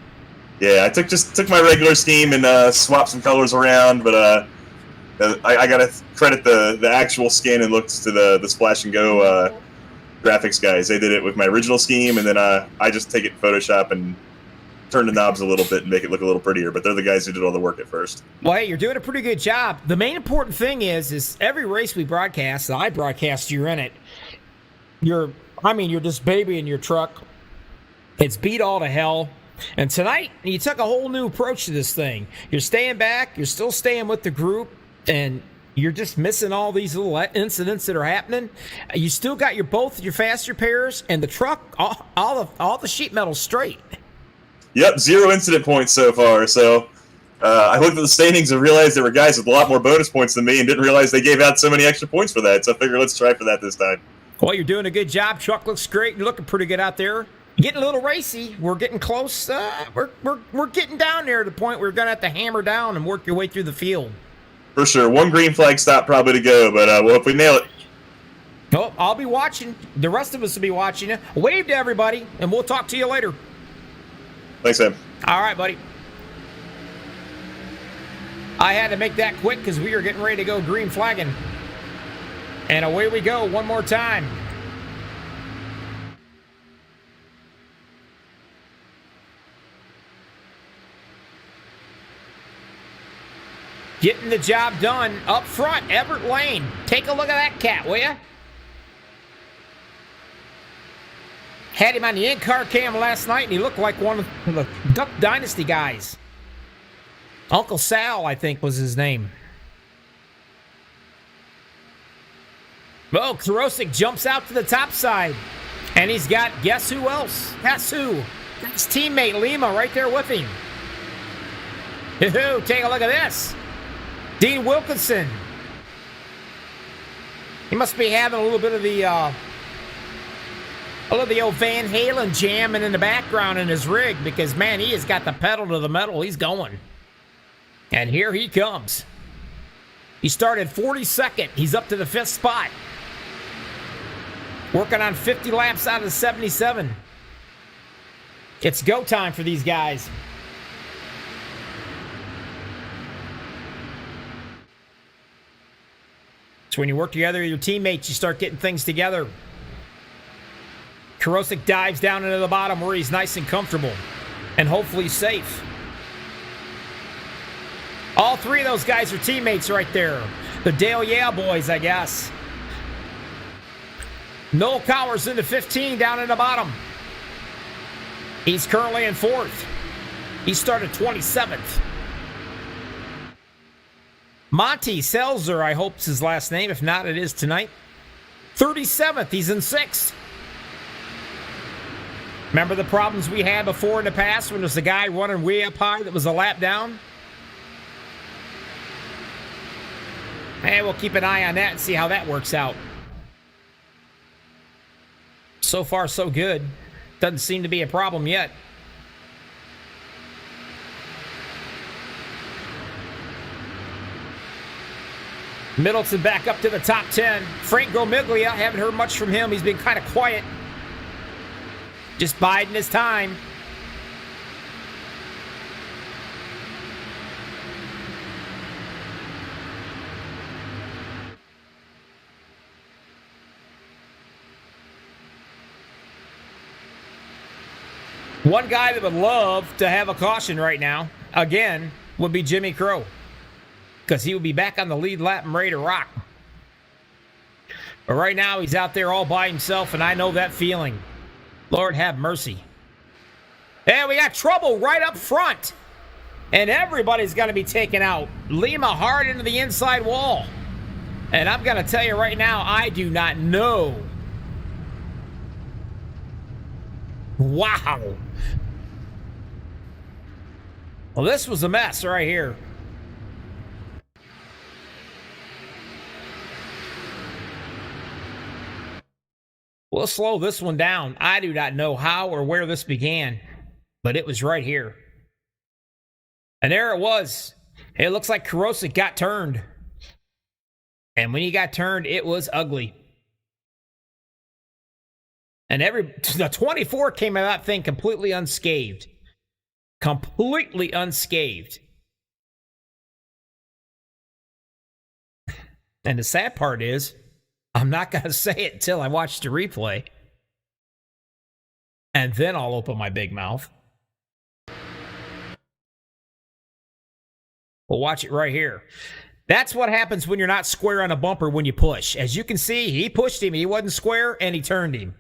Yeah, I took my regular scheme and swapped some colors around, but I got to credit the actual skin and looks to the Splash and Go graphics guys. They did it with my original scheme, and then I just take it in Photoshop and turn the knobs a little bit and make it look a little prettier. But they're the guys who did all the work at first. Well, hey, you're doing a pretty good job. The main important thing is every race we broadcast, I broadcast, you're in it. You're just baby in your truck. It's beat all to hell. And tonight, you took a whole new approach to this thing. You're staying back. You're still staying with the group. And you're just missing all these little incidents that are happening. You still got both your fast repairs and the truck, all the sheet metal straight. Yep, 0 incident points so far. So I looked at the standings and realized there were guys with a lot more bonus points than me and didn't realize they gave out so many extra points for that. So I figured let's try for that this time. Well, you're doing a good job. Truck looks great. You're looking pretty good out there. Getting a little racy. We're getting close. We're getting down there to the point where we're going to have to hammer down and work your way through the field. For sure. 1 green flag stop probably to go, but we'll hope we nail it. Oh, I'll be watching. The rest of us will be watching you. Wave to everybody, and we'll talk to you later. Thanks, Sam. All right, buddy. I had to make that quick because we are getting ready to go green flagging. And away we go one more time. Getting the job done up front, Everett Lane. Take a look at that cat, will ya? Had him on the in-car cam last night, and he looked like one of the Duck Dynasty guys. Uncle Sal, I think, was his name. Oh, Karosik jumps out to the top side. And he's got, guess who else? Guess who? His teammate Lima right there with him. Take a look at this. Dean Wilkinson. He must be having a little bit of the old Van Halen jamming in the background in his rig because, man, he has got the pedal to the metal. He's going. And here he comes. He started 42nd. He's up to the 5th spot. Working on 50 laps out of the 77. It's go time for these guys. So when you work together with your teammates, you start getting things together. Karosik dives down into the bottom where he's nice and comfortable and hopefully safe. All 3 of those guys are teammates right there. The Dale Yeah boys, I guess. Noel Cowers into 15 down in the bottom. He's currently in 4th. He started 27th. Monty Selzer, I hope is his last name. If not, it is tonight. 37th. He's in 6th. Remember the problems we had before in the past when there's a guy running way up high that was a lap down? And we'll keep an eye on that and see how that works out. So far, so good. Doesn't seem to be a problem yet. Middleton back up to the top 10. Frank Gomiglia, haven't heard much from him. He's been kind of quiet. Just biding his time. One guy that would love to have a caution right now, again, would be Jimmy Crow. Because he would be back on the lead lap and ready to rock. But right now, he's out there all by himself, and I know that feeling. Lord have mercy. And we got trouble right up front. And everybody's going to be taken out. Lima hard into the inside wall. And I'm going to tell you right now, I do not know. Wow. Well, this was a mess right here. We'll slow this one down. I do not know how or where this began, but it was right here. And there it was. It looks like Corrosive got turned. And when he got turned, it was ugly. And the 24 came out of that thing completely unscathed. Completely unscathed. And the sad part is, I'm not going to say it until I watch the replay. And then I'll open my big mouth. We'll watch it right here. That's what happens when you're not square on a bumper when you push. As you can see, he pushed him. He wasn't square, and he turned him.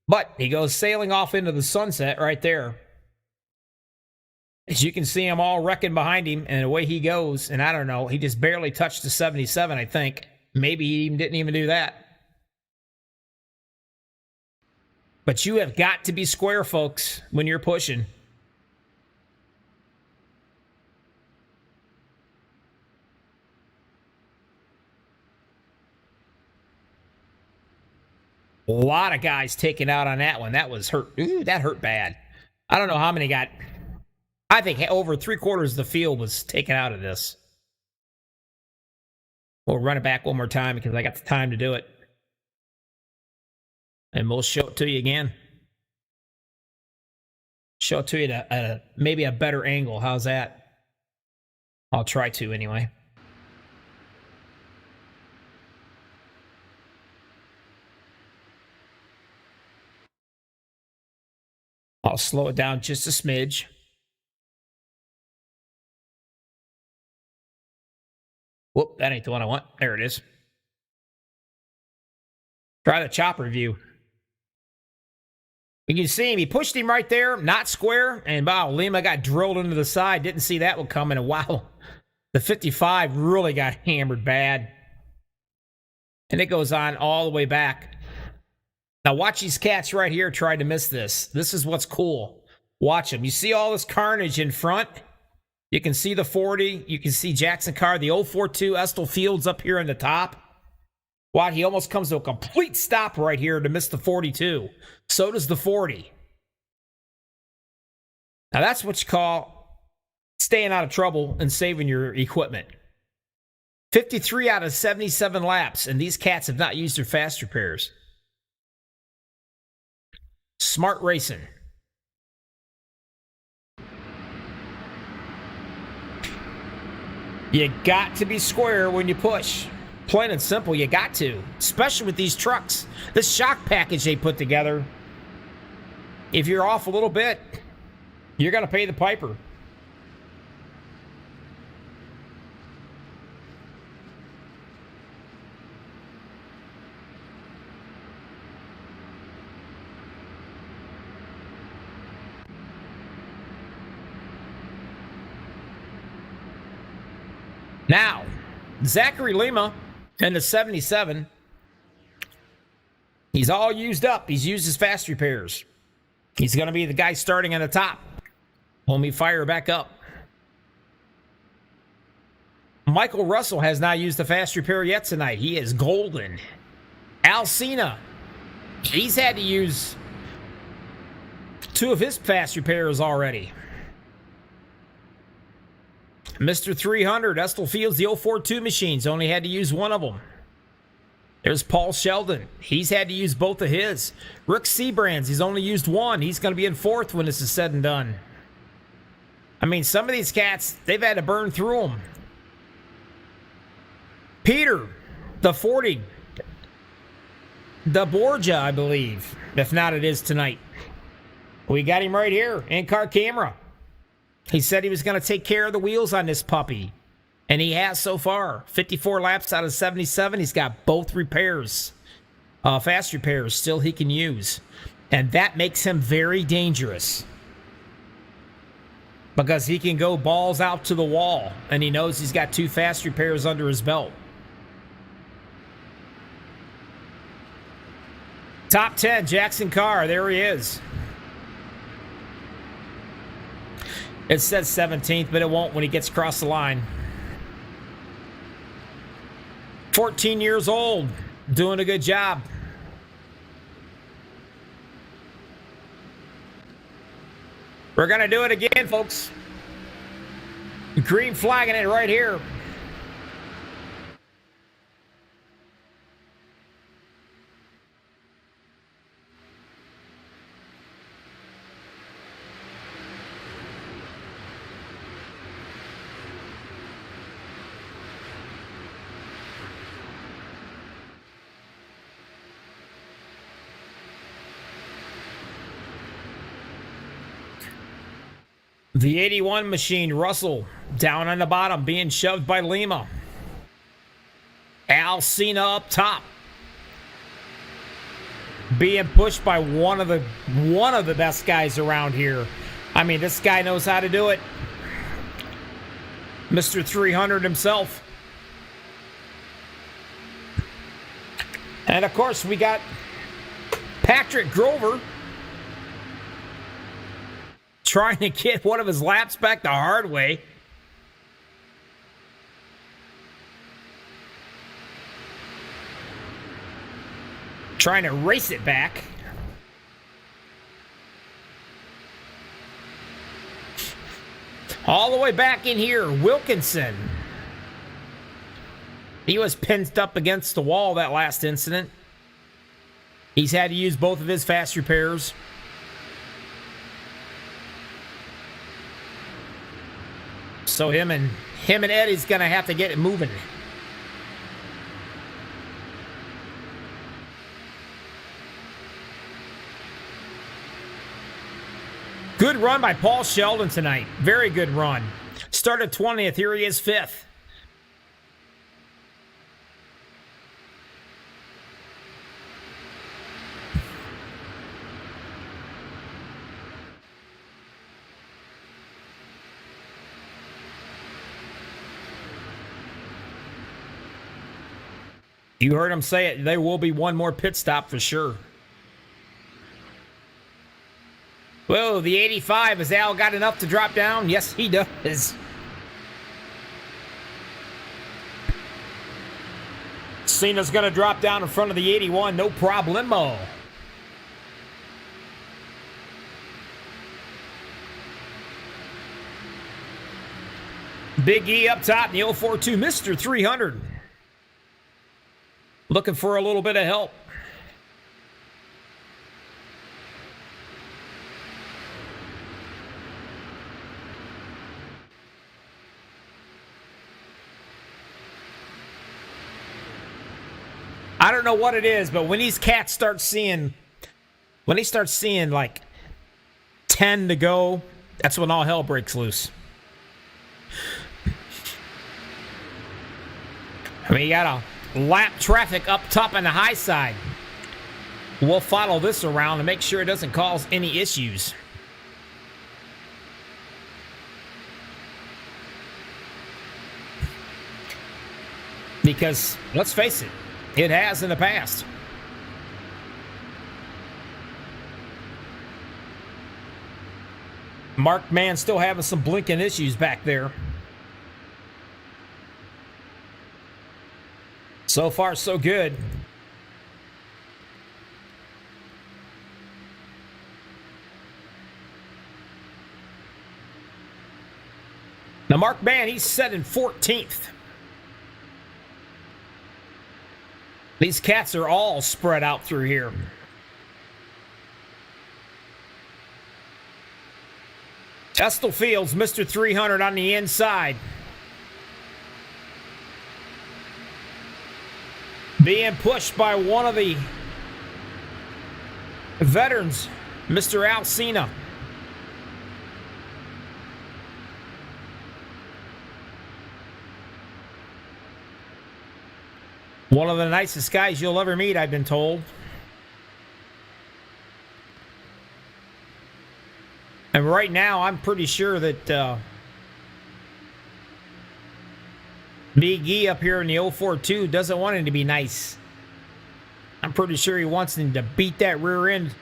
But he goes sailing off into the sunset right there. As you can see him all wrecking behind him, and away he goes. And I don't know, he just barely touched the 77, I think. Maybe he didn't even do that. But you have got to be square, folks, when you're pushing. A lot of guys taken out on that one. That was hurt. Ooh, that hurt bad. I don't know how many got... I think over 3/4 of the field was taken out of this. We'll run it back one more time because I got the time to do it. And we'll show it to you again. Show it to you at maybe a better angle. How's that? I'll try to anyway. I'll slow it down just a smidge. Whoop, that ain't the one I want. There it is. Try the chopper view. You can see him. He pushed him right there, not square. And wow, Lima got drilled into the side. Didn't see that one coming. And wow, the 55 really got hammered bad. And it goes on all the way back. Now watch these cats right here try to miss this. This is what's cool. Watch them. You see all this carnage in front? You can see the 40. You can see Jackson Carr, the 042 Estel Fields up here in the top. Wow, he almost comes to a complete stop right here to miss the 42. So does the 40. Now that's what you call staying out of trouble and saving your equipment. 53 out of 77 laps, and these cats have not used their fast repairs. Smart racing. You got to be square when you push. Plain and simple, you got to. Especially with these trucks. This shock package they put together, if you're off a little bit, you're going to pay the piper. Now, Zachary Lima and the 77, he's all used up. He's used his fast repairs. He's going to be the guy starting on the top when we fire back up. Michael Russell has not used the fast repair yet tonight. He is golden. Al Cena, he's had to use 2 of his fast repairs already. Mr. 300, Estel Fields, the 042 machines, only had to use 1 of them. There's Paul Sheldon. He's had to use both of his. Rick Seabrands, he's only used 1. He's going to be in 4th when this is said and done. I mean, some of these cats, they've had to burn through them. Peter, the 40. The Borgia, I believe. If not, it is tonight. We got him right here, in-car camera. He said he was going to take care of the wheels on this puppy. And he has so far. 54 laps out of 77. He's got both repairs. Fast repairs still he can use. And that makes him very dangerous. Because he can go balls out to the wall. And he knows he's got 2 fast repairs under his belt. Top 10, Jackson Carr. There he is. It says 17th, but it won't when he gets across the line. 14 years old. Doing a good job. We're going to do it again, folks. Green flagging it right here. The 81 machine, Russell, down on the bottom, being shoved by Lima. Alcina up top, being pushed by one of the best guys around here. I mean, this guy knows how to do it. Mr. 300 himself. And of course, we got Patrick Grover trying to get one of his laps back the hard way. Trying to race it back. All the way back in here, Wilkinson. He was pinned up against the wall that last incident. He's had to use both of his fast repairs. So him and Eddie's gonna have to get it moving. Good run by Paul Sheldon tonight. Very good run. Started 20th. Here he is 5th. You heard him say it. There will be one more pit stop for sure. Whoa, the 85. Has Al got enough to drop down? Yes, he does. Cena's going to drop down in front of the 81. No problemo. Big E up top in the 042. Mr. 300. Looking for a little bit of help. I don't know what it is, but when these cats start seeing, like 10 to go, that's when all hell breaks loose. I mean, you got a lap traffic up top on the high side. We'll follow this around to make sure it doesn't cause any issues. Because, let's face it, it has in the past. Mark Man still having some blinking issues back there. So far, so good. Now, Mark Man, he's set in 14th. These cats are all spread out through here. Estel Fields, Mr. 300 on the inside. Being pushed by one of the veterans Mr. Alcina. One of the nicest guys you'll ever meet, I've been told. And right now, I'm pretty sure that Big E up here in the 042 doesn't want him to be nice. I'm pretty sure he wants him to beat that rear end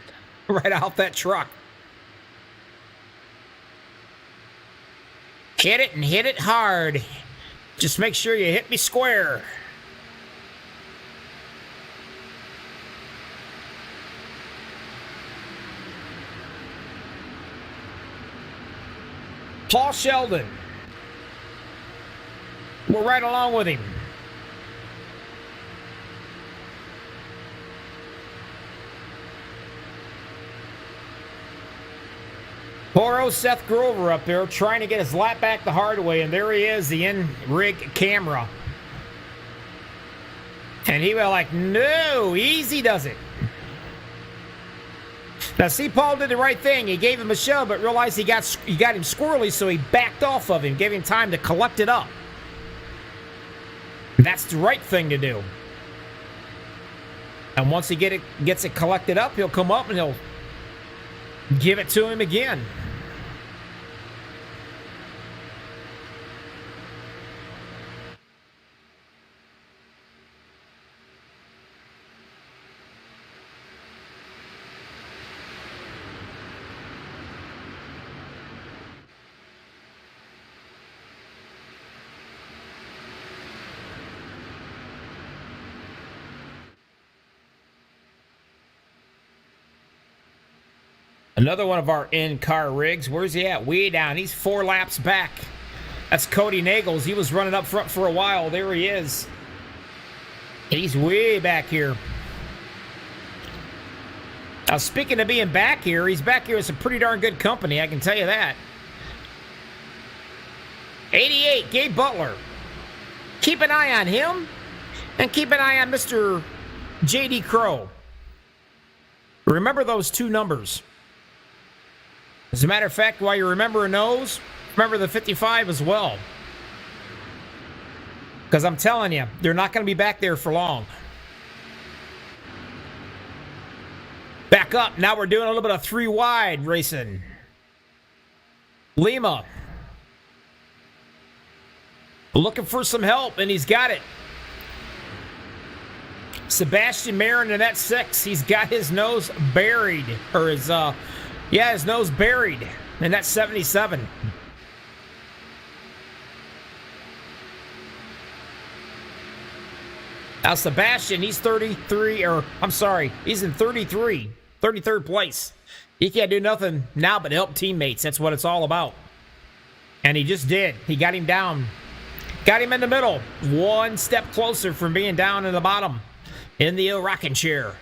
right out that truck. Hit it and hit it hard. Just make sure you hit me square. Paul Sheldon. We're right along with him. Poor old Seth Grover up there trying to get his lap back the hard way, and there he is, the in-rig camera. And he was like, no, easy does it. Now, see, Paul did the right thing. He gave him a shove, but realized he got him squirrely, so he backed off of him, gave him time to collect it up. That's the right thing to do. And once he gets it collected up, he'll come up and he'll give it to him again. Another one of our in-car rigs. Where's he at? Way down. He's 4 laps back. That's Cody Nagels. He was running up front for a while. There he is. He's way back here. Now, speaking of being back here, he's back here with some pretty darn good company, I can tell you that. 88, Gabe Butler. Keep an eye on him, and keep an eye on Mr. J.D. Crow. Remember those 2 numbers. As a matter of fact, while you're remembering those, remember the 55 as well. Because I'm telling you, they're not going to be back there for long. Back up. Now we're doing a little bit of 3 wide racing. Lima. Looking for some help, and he's got it. Sebastian Marin in that 6. He's got his nose buried. Or his nose buried in that 77. Now Sebastian, he's 33, he's in 33rd place. He can't do nothing now but help teammates. That's what it's all about. And he just did. He got him down. Got him in the middle. 1 step closer from being down in the bottom in the rocking chair.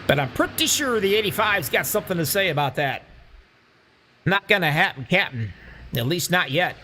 But I'm pretty sure the 85's got something to say about that. Not gonna happen, Captain. At least not yet.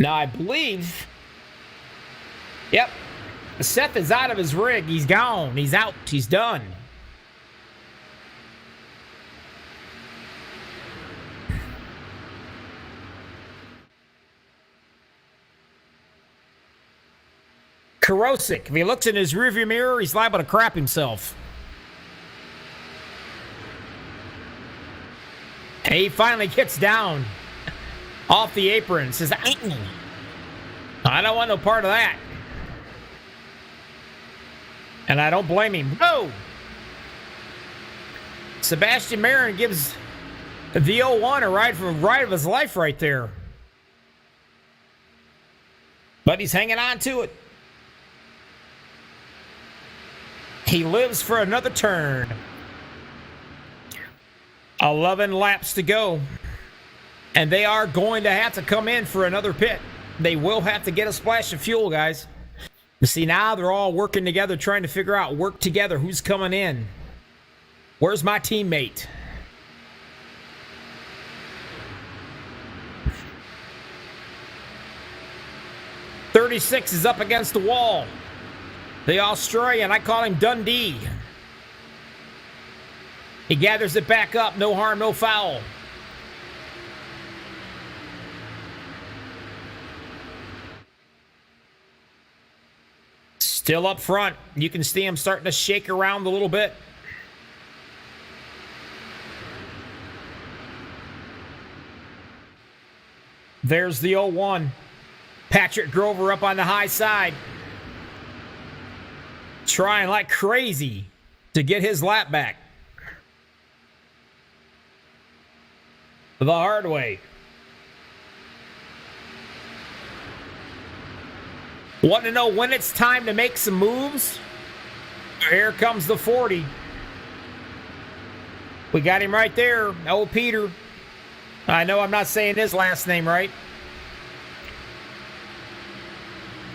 Now, I believe, yep, Seth is out of his rig. He's gone. He's out. He's done. Karosik, if he looks in his rearview mirror, he's liable to crap himself. And he finally gets down off the apron. Says, I don't want no part of that. And I don't blame him. Whoa! Sebastian Marin gives the 01 a ride of his life right there. But he's hanging on to it. He lives for another turn. 11 laps to go. And they are going to have to come in for another pit. They will have to get a splash of fuel, guys. You see, now they're all working together, trying to figure out, work together, who's coming in. Where's my teammate? .36 is up against the wall. The Australian, I call him Dundee. He gathers it back up, no harm, no foul. Still up front. You can see him starting to shake around a little bit. There's the 01. Patrick Grover up on the high side. Trying like crazy to get his lap back. The hard way. Want to know when it's time to make some moves? Here comes the 40. We got him right there. Oh, Peter. I know I'm not saying his last name right.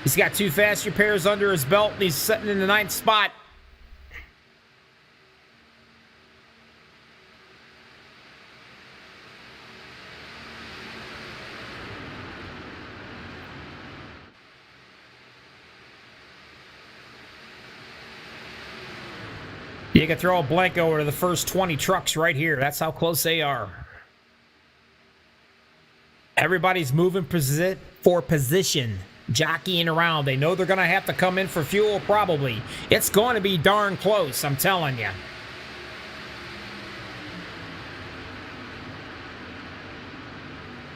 He's got 2 fast repairs under his belt, and he's sitting in the 9th spot. You can throw a blank over to the first 20 trucks right here. That's how close they are. Everybody's moving for position, jockeying around. They know they're going to have to come in for fuel probably. It's going to be darn close, I'm telling you.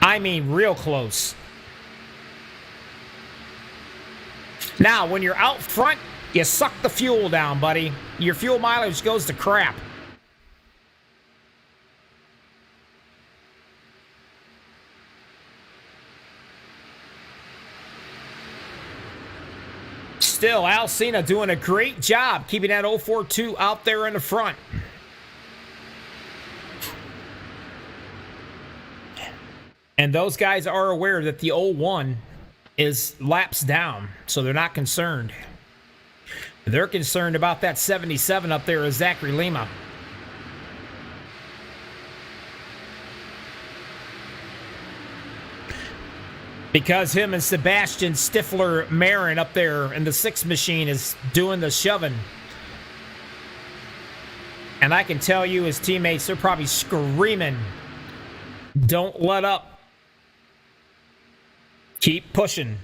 I mean real close. Now, when you're out front, you suck the fuel down, buddy. Your fuel mileage goes to crap. Still, Alcina doing a great job keeping that 042 out there in the front. And those guys are aware that the 01 is laps down, so they're not concerned. They're concerned about that 77 up there as Zachary Lima. Because him and Sebastian Stifler Marin up there in the 6 machine is doing the shoving. And I can tell you, his teammates, they're probably screaming, don't let up. Keep pushing.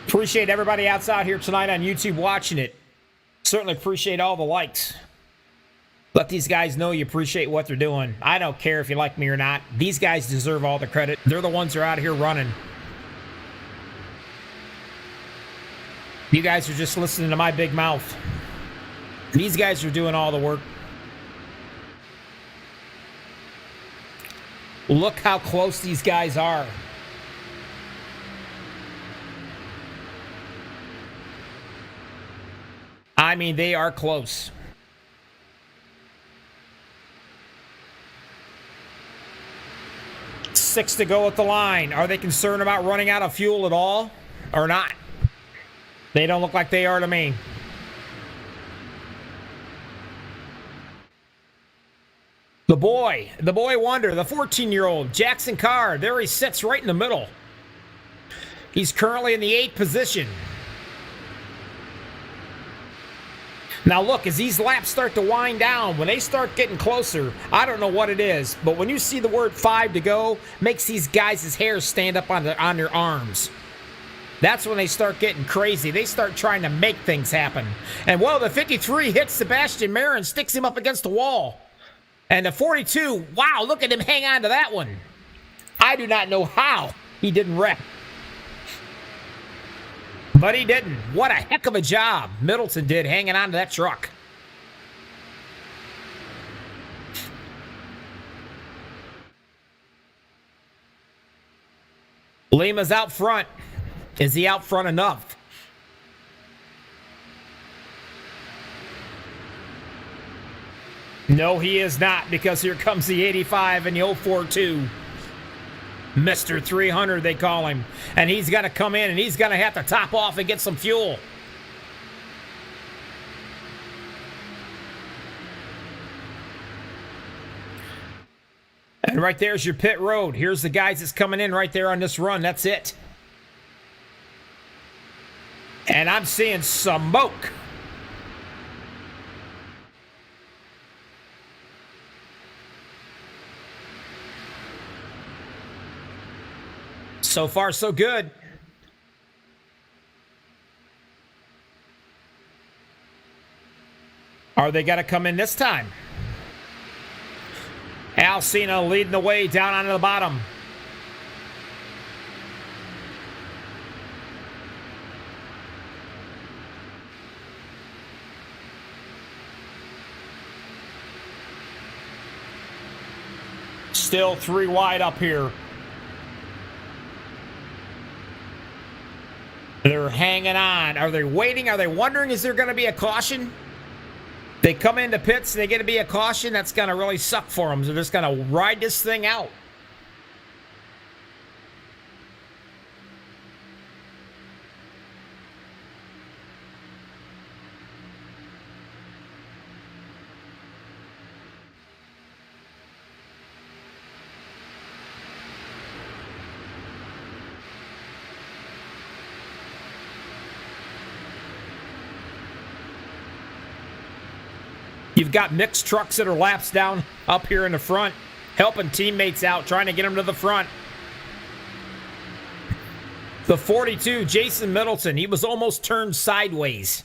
Appreciate everybody outside here tonight on YouTube watching it. Certainly appreciate all the likes. Let these guys know you appreciate what they're doing. I don't care if you like me or not. These guys deserve all the credit. They're the ones who are out here running. You guys are just listening to my big mouth. These guys are doing all the work. Look how close these guys are. I mean, they are close. Six to go at the line. Are they concerned about running out of fuel at all or not? They don't look like they are to me. The boy wonder, the 14-year-old, Jackson Carr, there he sits right in the middle. He's currently in the 8th position. Now look, as these laps start to wind down, when they start getting closer, I don't know what it is, but when you see the word 5 to go, makes these guys' hair stand up on their arms. That's when they start getting crazy. They start trying to make things happen. And well, the 53 hits Sebastian Marin, sticks him up against the wall. And the 42, wow, look at him hang on to that one. I do not know how he didn't wreck. But he didn't. What a heck of a job Middleton did hanging on to that truck. Lima's out front. Is he out front enough? No, he is not, because here comes the 85 and the 042. Mr. 300, they call him. And he's got to come in, and he's going to have to top off and get some fuel. And right there's your pit road. Here's the guys that's coming in right there on this run. That's it. And I'm seeing smoke. So far, so good. Are they going to come in this time? Alcina leading the way down onto the bottom. Still 3 wide up here. They're hanging on. Are they waiting? Are they wondering, is there going to be a caution? They come into pits and they get to be a caution. That's going to really suck for them. So they're just going to ride this thing out. You've got mixed trucks that are laps down up here in the front, helping teammates out, trying to get them to the front. The 42, Jason Middleton, he was almost turned sideways.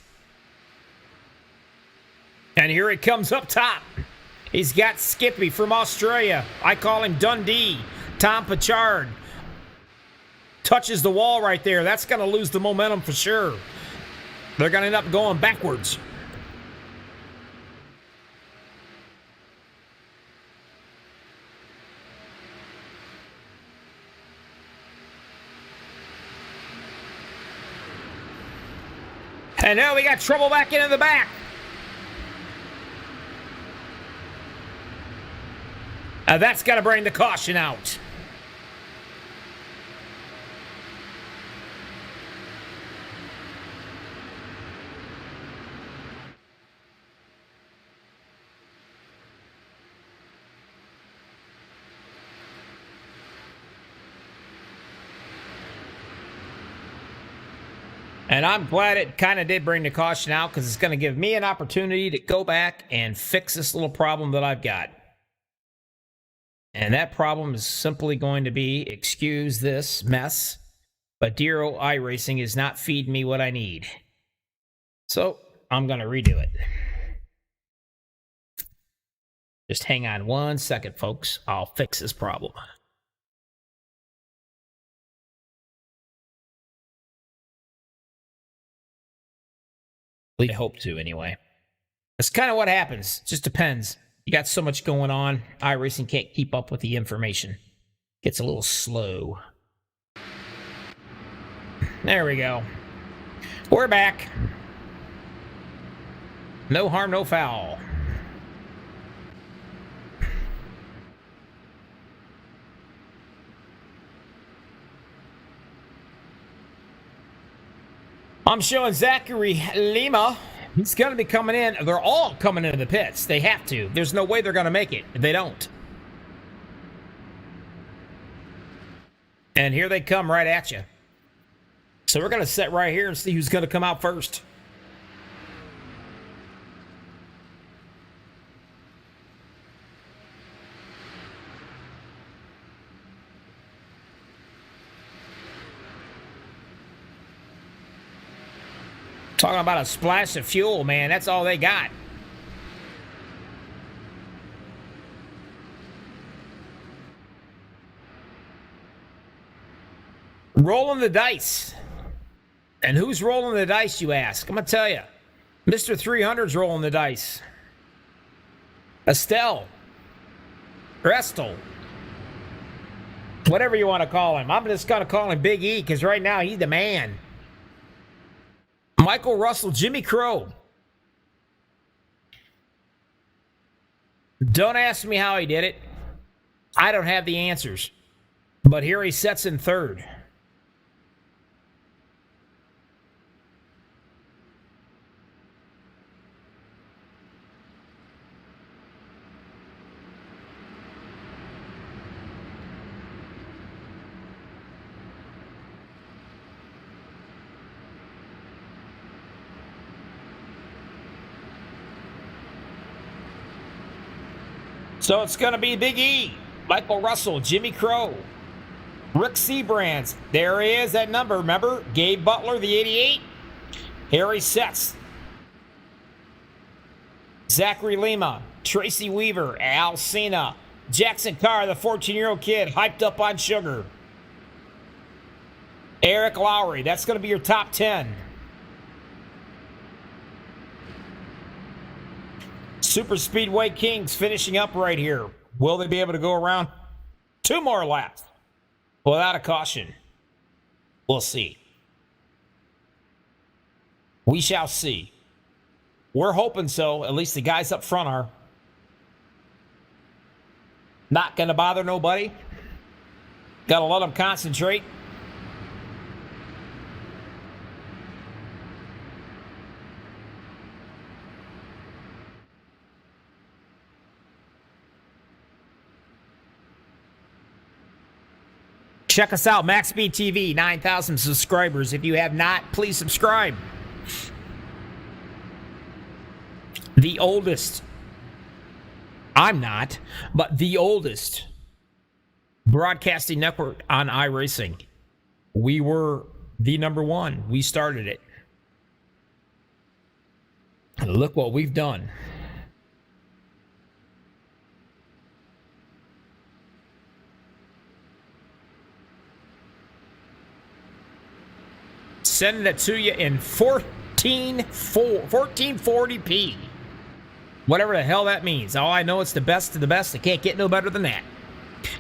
And here he comes up top. He's got Skippy from Australia. I call him Dundee. Tom Pachard touches the wall right there. That's going to lose the momentum for sure. They're going to end up going backwards. And now we got trouble back into the back. That's got to bring the caution out. And I'm glad it kind of did bring the caution out, because it's going to give me an opportunity to go back and fix this little problem that I've got. And that problem is simply going to be, excuse this mess, but Dero iRacing is not feeding me what I need. So I'm going to redo it. Just hang on 1 second, folks. I'll fix this problem. I hope to, anyway. That's kind of what happens. Just depends. You got so much going on. iRacing can't keep up with the information. Gets a little slow. There we go. We're back. No harm, no foul. I'm showing Zachary Lima. He's going to be coming in. They're all coming into the pits. They have to. There's no way they're going to make it if they don't. And here they come right at you. So we're going to sit right here and see who's going to come out first. Talking about a splash of fuel, man. That's all they got. Rolling the dice. And who's rolling the dice, you ask? I'm going to tell you. Mr. 300's rolling the dice. Estelle. Restel. whatever you want to call him. I'm just going to call him Big E because right now he's the man. Michael Russell, Jimmy Crow. Don't ask me how he did it. I don't have the answers. But here he sets in third. So it's going to be Big E, Michael Russell, Jimmy Crow, Rick Seabrands. There he is, that number. Remember? Gabe Butler, the 88. Harry Setz. Zachary Lima, Tracy Weaver, Al Cena, Jackson Carr, the 14-year-old kid, hyped up on sugar. Eric Lowry, that's going to be your top 10. Super Speedway Kings finishing up right here. Will they be able to go around 2 more laps without a caution? We'll see. We shall see. We're hoping so. At least the guys up front are. Not going to bother nobody. Got to let them concentrate. Check us out, MaxspeedTV, 9,000 subscribers. If you have not, please subscribe. The oldest, I'm not, but the oldest broadcasting network on iRacing. We were the number one. We started it. And look what we've done. Sending it to you in 1440p. Whatever the hell that means. All I know, it's the best of the best. It can't get no better than that.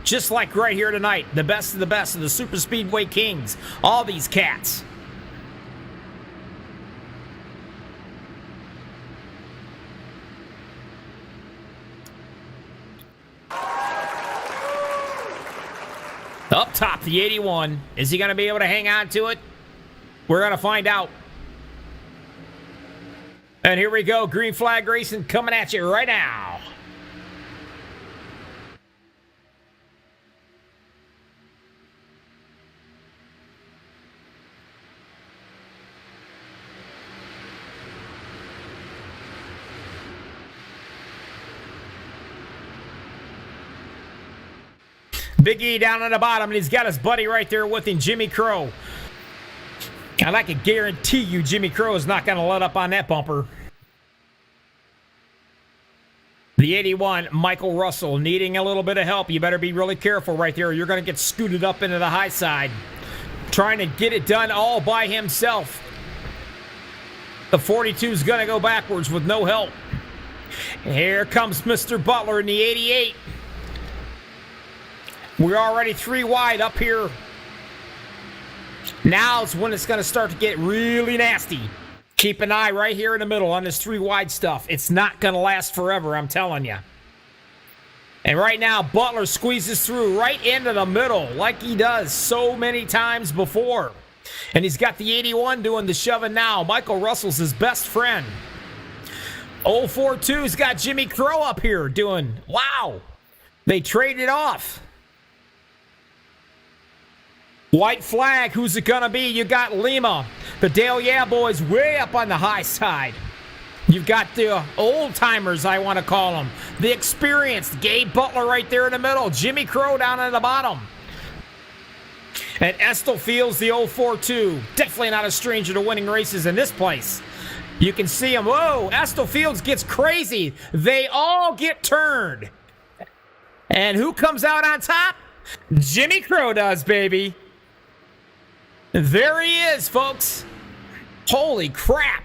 Just like right here tonight, the best of the Super Speedway Kings. All these cats. Up top, the 81. Is he going to be able to hang on to it? We're going to find out. And here we go. Green flag racing coming at you right now. Big E down on the bottom, and he's got his buddy right there with him, Jimmy Crow. And I can guarantee you Jimmy Crow is not going to let up on that bumper. The 81, Michael Russell, needing a little bit of help. You better be really careful right there. You're going to get scooted up into the high side. Trying to get it done all by himself. The 42 is going to go backwards with no help. Here comes Mr. Butler in the 88. We're already 3 wide up here. Now's when it's going to start to get really nasty. Keep an eye right here in the middle on this 3 wide stuff. It's not going to last forever, I'm telling you. And right now, Butler squeezes through right into the middle like he does so many times before. And he's got the 81 doing the shoving now. Michael Russell's his best friend. 042's got Jimmy Crow up here doing, wow. They traded off. White flag, who's it gonna be? You got Lima. The Dale Yeah boys way up on the high side. You've got the old-timers, I want to call them. The experienced. Gabe Butler right there in the middle. Jimmy Crow down at the bottom. And Estel Fields, the 042. Definitely not a stranger to winning races in this place. You can see him. Whoa, Estel Fields gets crazy. They all get turned. And who comes out on top? Jimmy Crow does, baby. There he is, folks. Holy crap.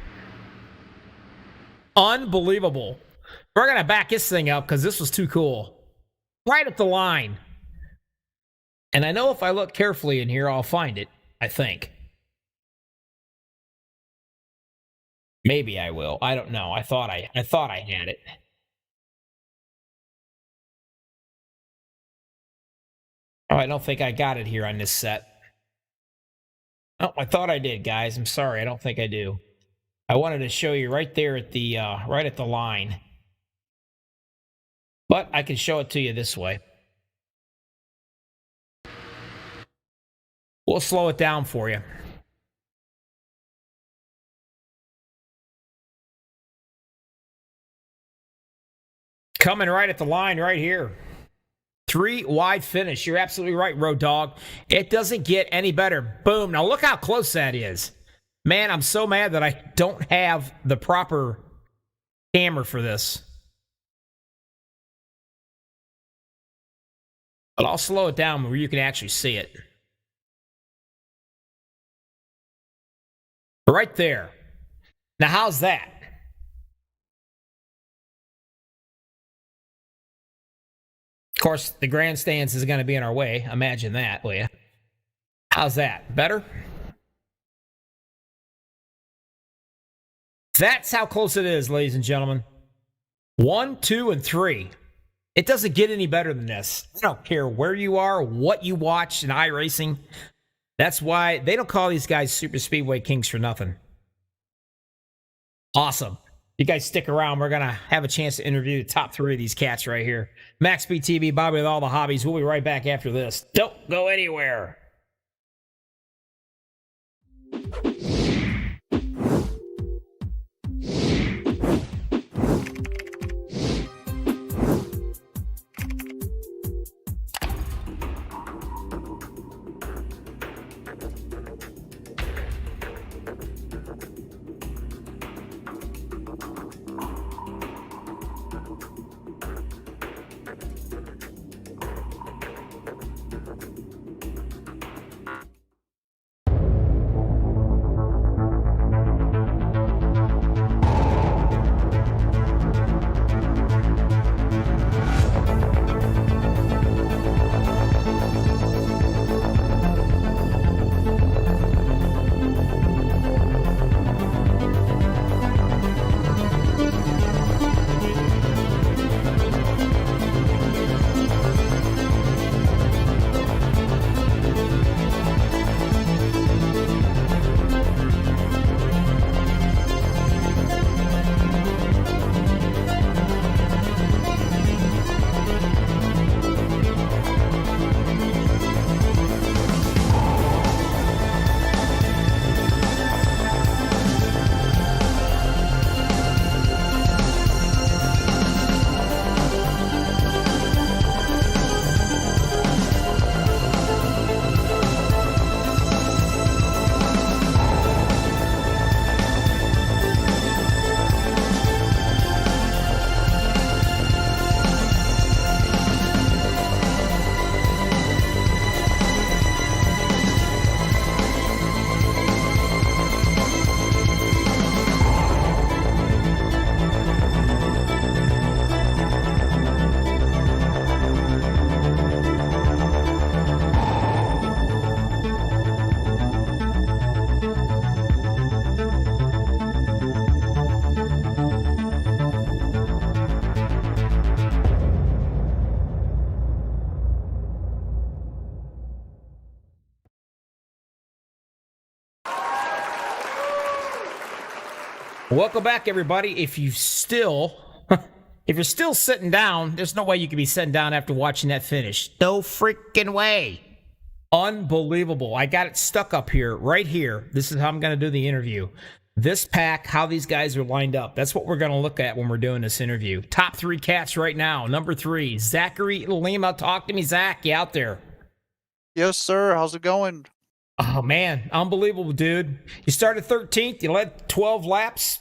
Unbelievable. We're going to back this thing up because this was too cool. Right at the line. And I know if I look carefully in here, I'll find it, I think. Maybe I will. I don't know. I thought I had it. Oh, I don't think I got it here on this set. Oh, I thought I did, guys. I'm sorry. I don't think I do. I wanted to show you right there at the right at the line. But I can show it to you this way. We'll slow it down for you. Coming right at the line right here. 3 wide finish. You're absolutely right, Road Dog. It doesn't get any better. Boom. Now look how close that is. Man, I'm so mad that I don't have the proper camera for this. But I'll slow it down where you can actually see it. Right there. Now how's that? Of course, the grandstands is going to be in our way. Imagine that, will you? How's that? Better? That's how close it is, ladies and gentlemen. 1, 2, and 3. It doesn't get any better than this. I don't care where you are, what you watch in iRacing. That's why they don't call these guys Super Speedway Kings for nothing. Awesome. You guys stick around. We're going to have a chance to interview the top 3 of these cats right here. MaxspeedTV, Bobby with all the hobbies. We'll be right back after this. Don't go anywhere. Welcome back, everybody. If you're still sitting down, there's no way you can be sitting down after watching that finish. No freaking way. Unbelievable. I got it stuck up here, right here. This is how I'm going to do the interview. This pack, how these guys are lined up. That's what we're going to look at when we're doing this interview. Top 3 cats right now. Number 3, Zachary Lima. Talk to me, Zach. You out there? Yes, sir. How's it going? Oh, man. Unbelievable, dude. You started 13th. You led 12 laps.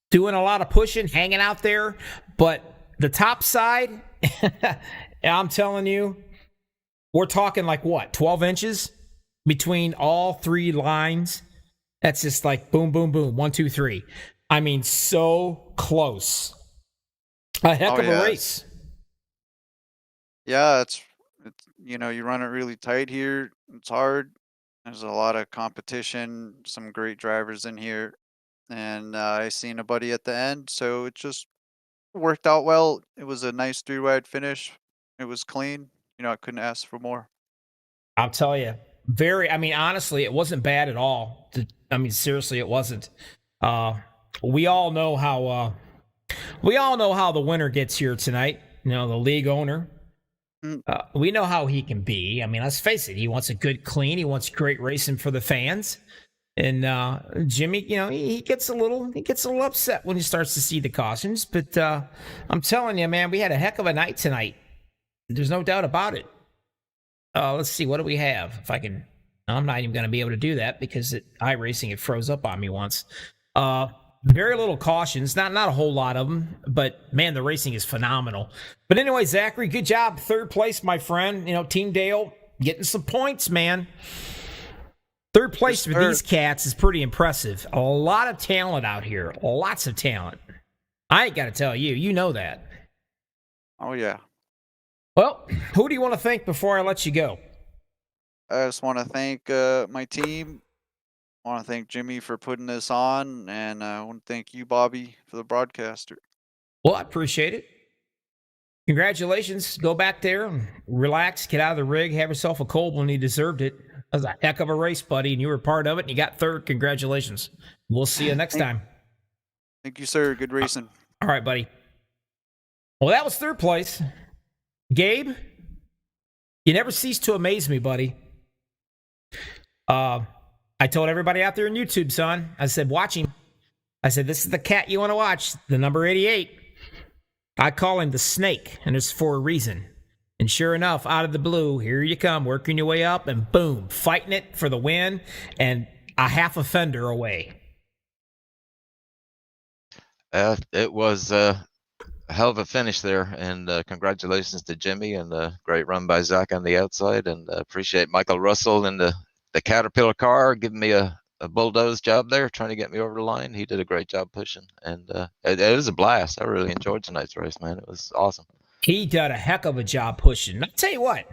Doing a lot of pushing, hanging out there. But the top side, I'm telling you, we're talking like what, 12 inches between all 3 lines? That's just like boom, boom, boom, 1, 2, 3. I mean, so close. A heck of a race. Yeah, It's you run it really tight here. It's hard. There's a lot of competition, some great drivers in here, and I seen a buddy at the end, so it just worked out well. It was a nice three-wide finish. It was clean. I couldn't ask for more. I'll tell you, I mean, honestly, it wasn't bad at all. I mean, seriously, it wasn't. We all know how the winner gets here tonight. The league owner. Mm. We know how he can be. I mean, let's face it. He wants a good clean. He wants great racing for the fans. And Jimmy, he gets a little upset when he starts to see the cautions. But I'm telling you, man, we had a heck of a night tonight. There's no doubt about it. Let's see, what do we have? If I can, I'm not even going to be able to do that because iRacing, it froze up on me once. Very little cautions, not a whole lot of them, but man, the racing is phenomenal. But anyway, Zachary, good job, third place, my friend. Team Dale getting some points, man. Third place for these cats is pretty impressive. A lot of talent out here, lots of talent. I ain't got to tell you, you know that. Oh yeah. Well, who do you want to thank before I let you go? I just want to thank my team. I want to thank Jimmy for putting this on, and I want to thank you, Bobby, for the broadcaster. Well, I appreciate it. Congratulations. Go back there and relax, get out of the rig, have yourself a cold one. You deserved it. That was a heck of a race, buddy, and you were part of it, and you got third. Congratulations. We'll see you next time. Thank you, sir. Good racing. All right, buddy. Well, that was third place. Gabe, you never cease to amaze me, buddy. I told everybody out there on YouTube, son, I said, watch him. I said, this is the cat you want to watch, the number 88. I call him the snake, and it's for a reason. And sure enough, out of the blue, here you come, working your way up, and boom, fighting it for the win, and a half a fender away. It was a hell of a finish there, and congratulations to Jimmy, and a great run by Zach on the outside, and appreciate Michael Russell in the Caterpillar car giving me a bulldoze job there, trying to get me over the line. He did a great job pushing, and it was a blast. I really enjoyed tonight's race, man. It was awesome. He did a heck of a job pushing. I'll tell you what,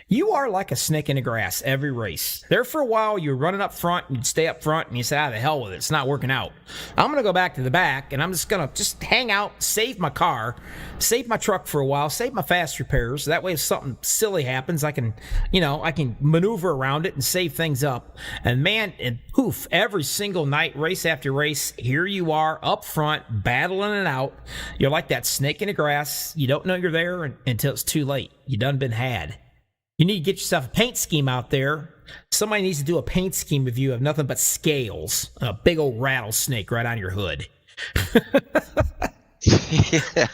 you are like a snake in the grass every race. There for a while, you're running up front, and you'd stay up front, and you say, the hell with it. It's not working out. I'm going to go back to the back, and I'm just going to hang out, save my car, save my truck for a while, save my fast repairs. That way, if something silly happens, I can maneuver around it and save things up. And man, poof, every single night, race after race, here you are up front, battling it out. You're like that snake in the grass. You don't know you're there until it's too late. You done been had. You need to get yourself a paint scheme out there. Somebody needs to do a paint scheme if you have nothing but scales and a big old rattlesnake right on your hood. Yeah.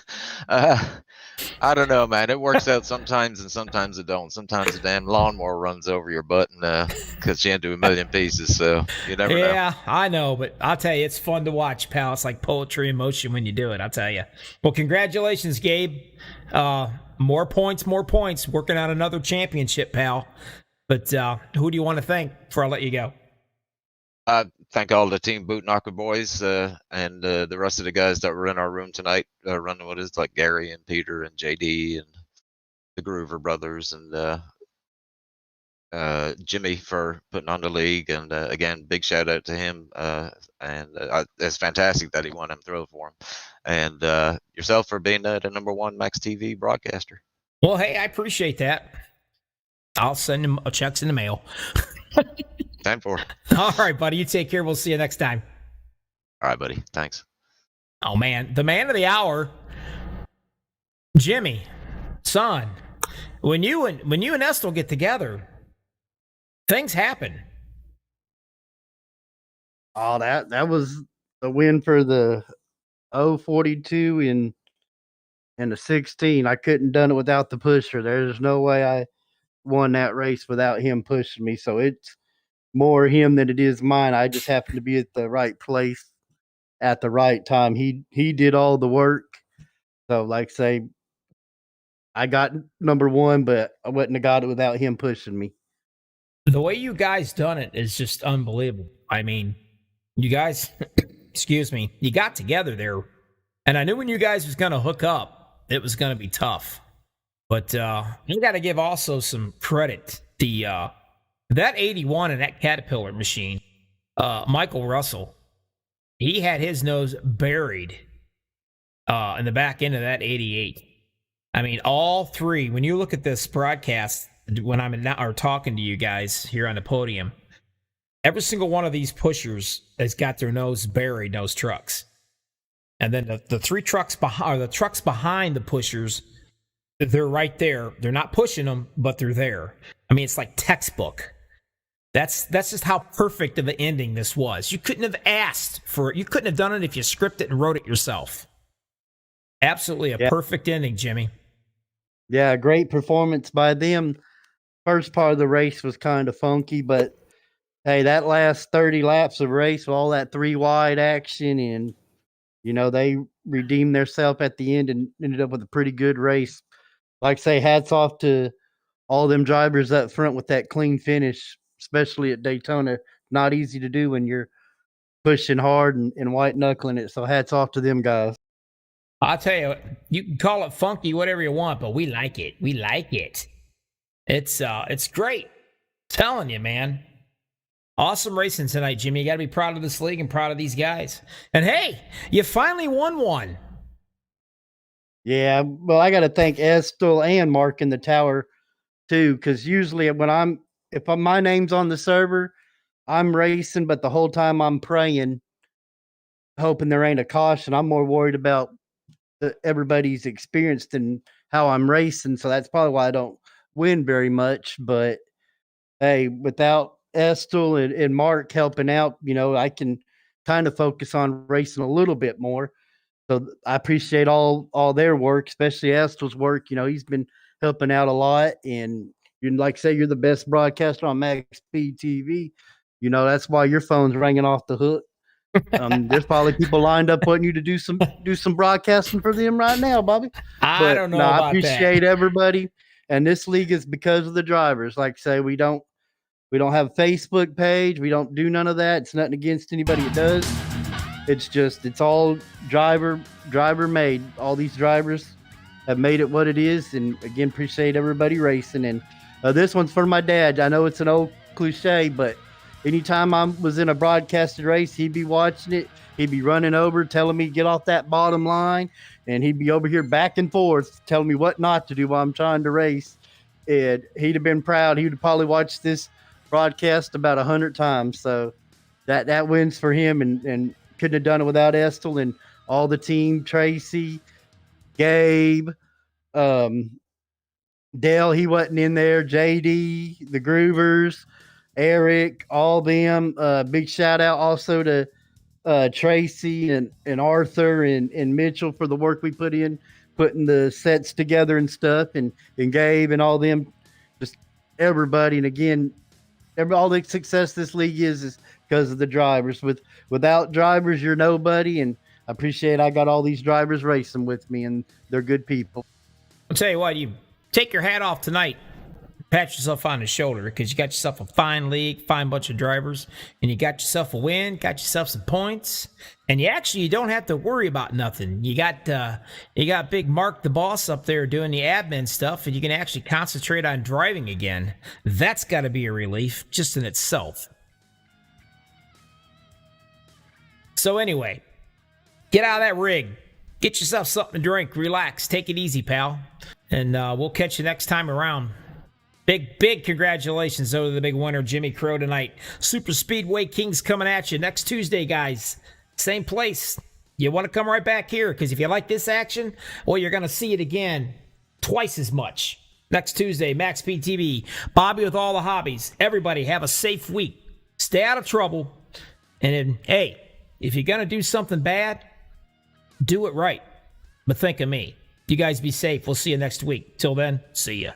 I don't know, man. It works out sometimes and sometimes it don't. Sometimes the damn lawnmower runs over your butt and cuts you into a million pieces. So you never know. Yeah, I know, but I'll tell you, it's fun to watch, pal. It's like poetry in motion when you do it, I'll tell you. Well, congratulations, Gabe. More points. Working on another championship, pal. But who do you want to thank before I let you go? Thank all the Team Boot Knocker boys and the rest of the guys that were in our room tonight running with us, like Gary and Peter and JD and the Groover brothers and Jimmy for putting on the league. And again, big shout out to him. And it's fantastic that he won him throw for him. And yourself for being the number one Max TV broadcaster. Well, hey, I appreciate that. I'll send him checks in the mail. Time for. All right, buddy. You take care. We'll see you next time. All right, buddy. Thanks. Oh, man. The man of the hour, Jimmy, son, when you and Estel get together, things happen. Oh, that was the win for the 042 and the 16. I couldn't done it without the pusher. There's no way I won that race without him pushing me. So it's more him than it is mine. I just happened to be at the right place at the right time. He did all the work. So like say, I got number one, but I wouldn't have got it without him pushing me. The way you guys done it is just unbelievable. I mean, you guys, excuse me, you got together there, and I knew when you guys was going to hook up, it was going to be tough. But you got to give also some credit. That 81 in that Caterpillar machine, Michael Russell, he had his nose buried in the back end of that 88. I mean, all three, when you look at this broadcast, when I'm talking to you guys here on the podium, every single one of these pushers has got their nose buried in those trucks. And then the three trucks behind, or the trucks behind the pushers, they're right there. They're not pushing them, but they're there. I mean, it's like textbook. That's just how perfect of an ending this was. You couldn't have asked for it. You couldn't have done it if you scripted and wrote it yourself. Absolutely a perfect ending, Jimmy. Yeah, great performance by them. First part of the race was kind of funky, but hey, that last 30 laps of race with all that 3 wide action, and they redeemed themselves at the end and ended up with a pretty good race. Like I say, hats off to all them drivers up front with that clean finish, especially at Daytona. Not easy to do when you're pushing hard and white knuckling it. So hats off to them guys. I'll tell you, you can call it funky, whatever you want, but we like it. We like it. It's great. I'm telling you, man. Awesome racing tonight, Jimmy. You got to be proud of this league and proud of these guys. And hey, you finally won one. Yeah, well, I got to thank Estel and Mark in the tower too, because usually when my name's on the server, I'm racing, but the whole time I'm praying, hoping there ain't a caution. I'm more worried about everybody's experience than how I'm racing, so that's probably why I don't win very much. But hey, without Estel and Mark helping out, I can kind of focus on racing a little bit more. So I appreciate all their work, especially Estel's work. He's been helping out a lot, and like I say, you're the best broadcaster on MaxspeedTV. That's why your phone's ringing off the hook. There's probably people lined up wanting you to do some broadcasting for them right now, Bobby. I don't know about that. I appreciate everybody, and this league is because of the drivers. Like I say, we don't have a Facebook page. We don't do none of that. It's nothing against anybody that does. It's all driver made. All these drivers have made it what it is, and again, appreciate everybody racing. And this one's for my dad. I know it's an old cliche, but anytime I was in a broadcasted race, he'd be watching it. He'd be running over, telling me get off that bottom line, and he'd be over here back and forth, telling me what not to do while I'm trying to race. And he'd have been proud. He would probably watch this broadcast about 100 times. So that wins for him, and couldn't have done it without Estel and all the team. Tracy, Gabe, Dale, he wasn't in there. JD, the Groovers, Eric, all them. Big shout out also to Tracy and Arthur and Mitchell for the work we put in, putting the sets together and stuff, and Gabe and all them, just everybody. And again, all the success this league is because of the drivers. Without drivers, you're nobody. And I appreciate I got all these drivers racing with me, and they're good people. I'll tell you what, you take your hat off tonight, pat yourself on the shoulder, because you got yourself a fine league, fine bunch of drivers, and you got yourself a win, got yourself some points, and you don't have to worry about nothing. You got Big Mark the boss up there doing the admin stuff, and you can actually concentrate on driving again. That's got to be a relief just in itself. So anyway, get out of that rig. Get yourself something to drink. Relax. Take it easy, pal. And we'll catch you next time around. Big congratulations, though, to the big winner, Jimmy Crow, tonight. Super Speedway Kings coming at you next Tuesday, guys. Same place. You want to come right back here, because if you like this action, well, you're going to see it again twice as much. Next Tuesday, MaxspeedTV. Bobby with all the hobbies. Everybody have a safe week. Stay out of trouble. And then, hey, if you're going to do something bad, do it right. But think of me. You guys be safe. We'll see you next week. Till then, see ya.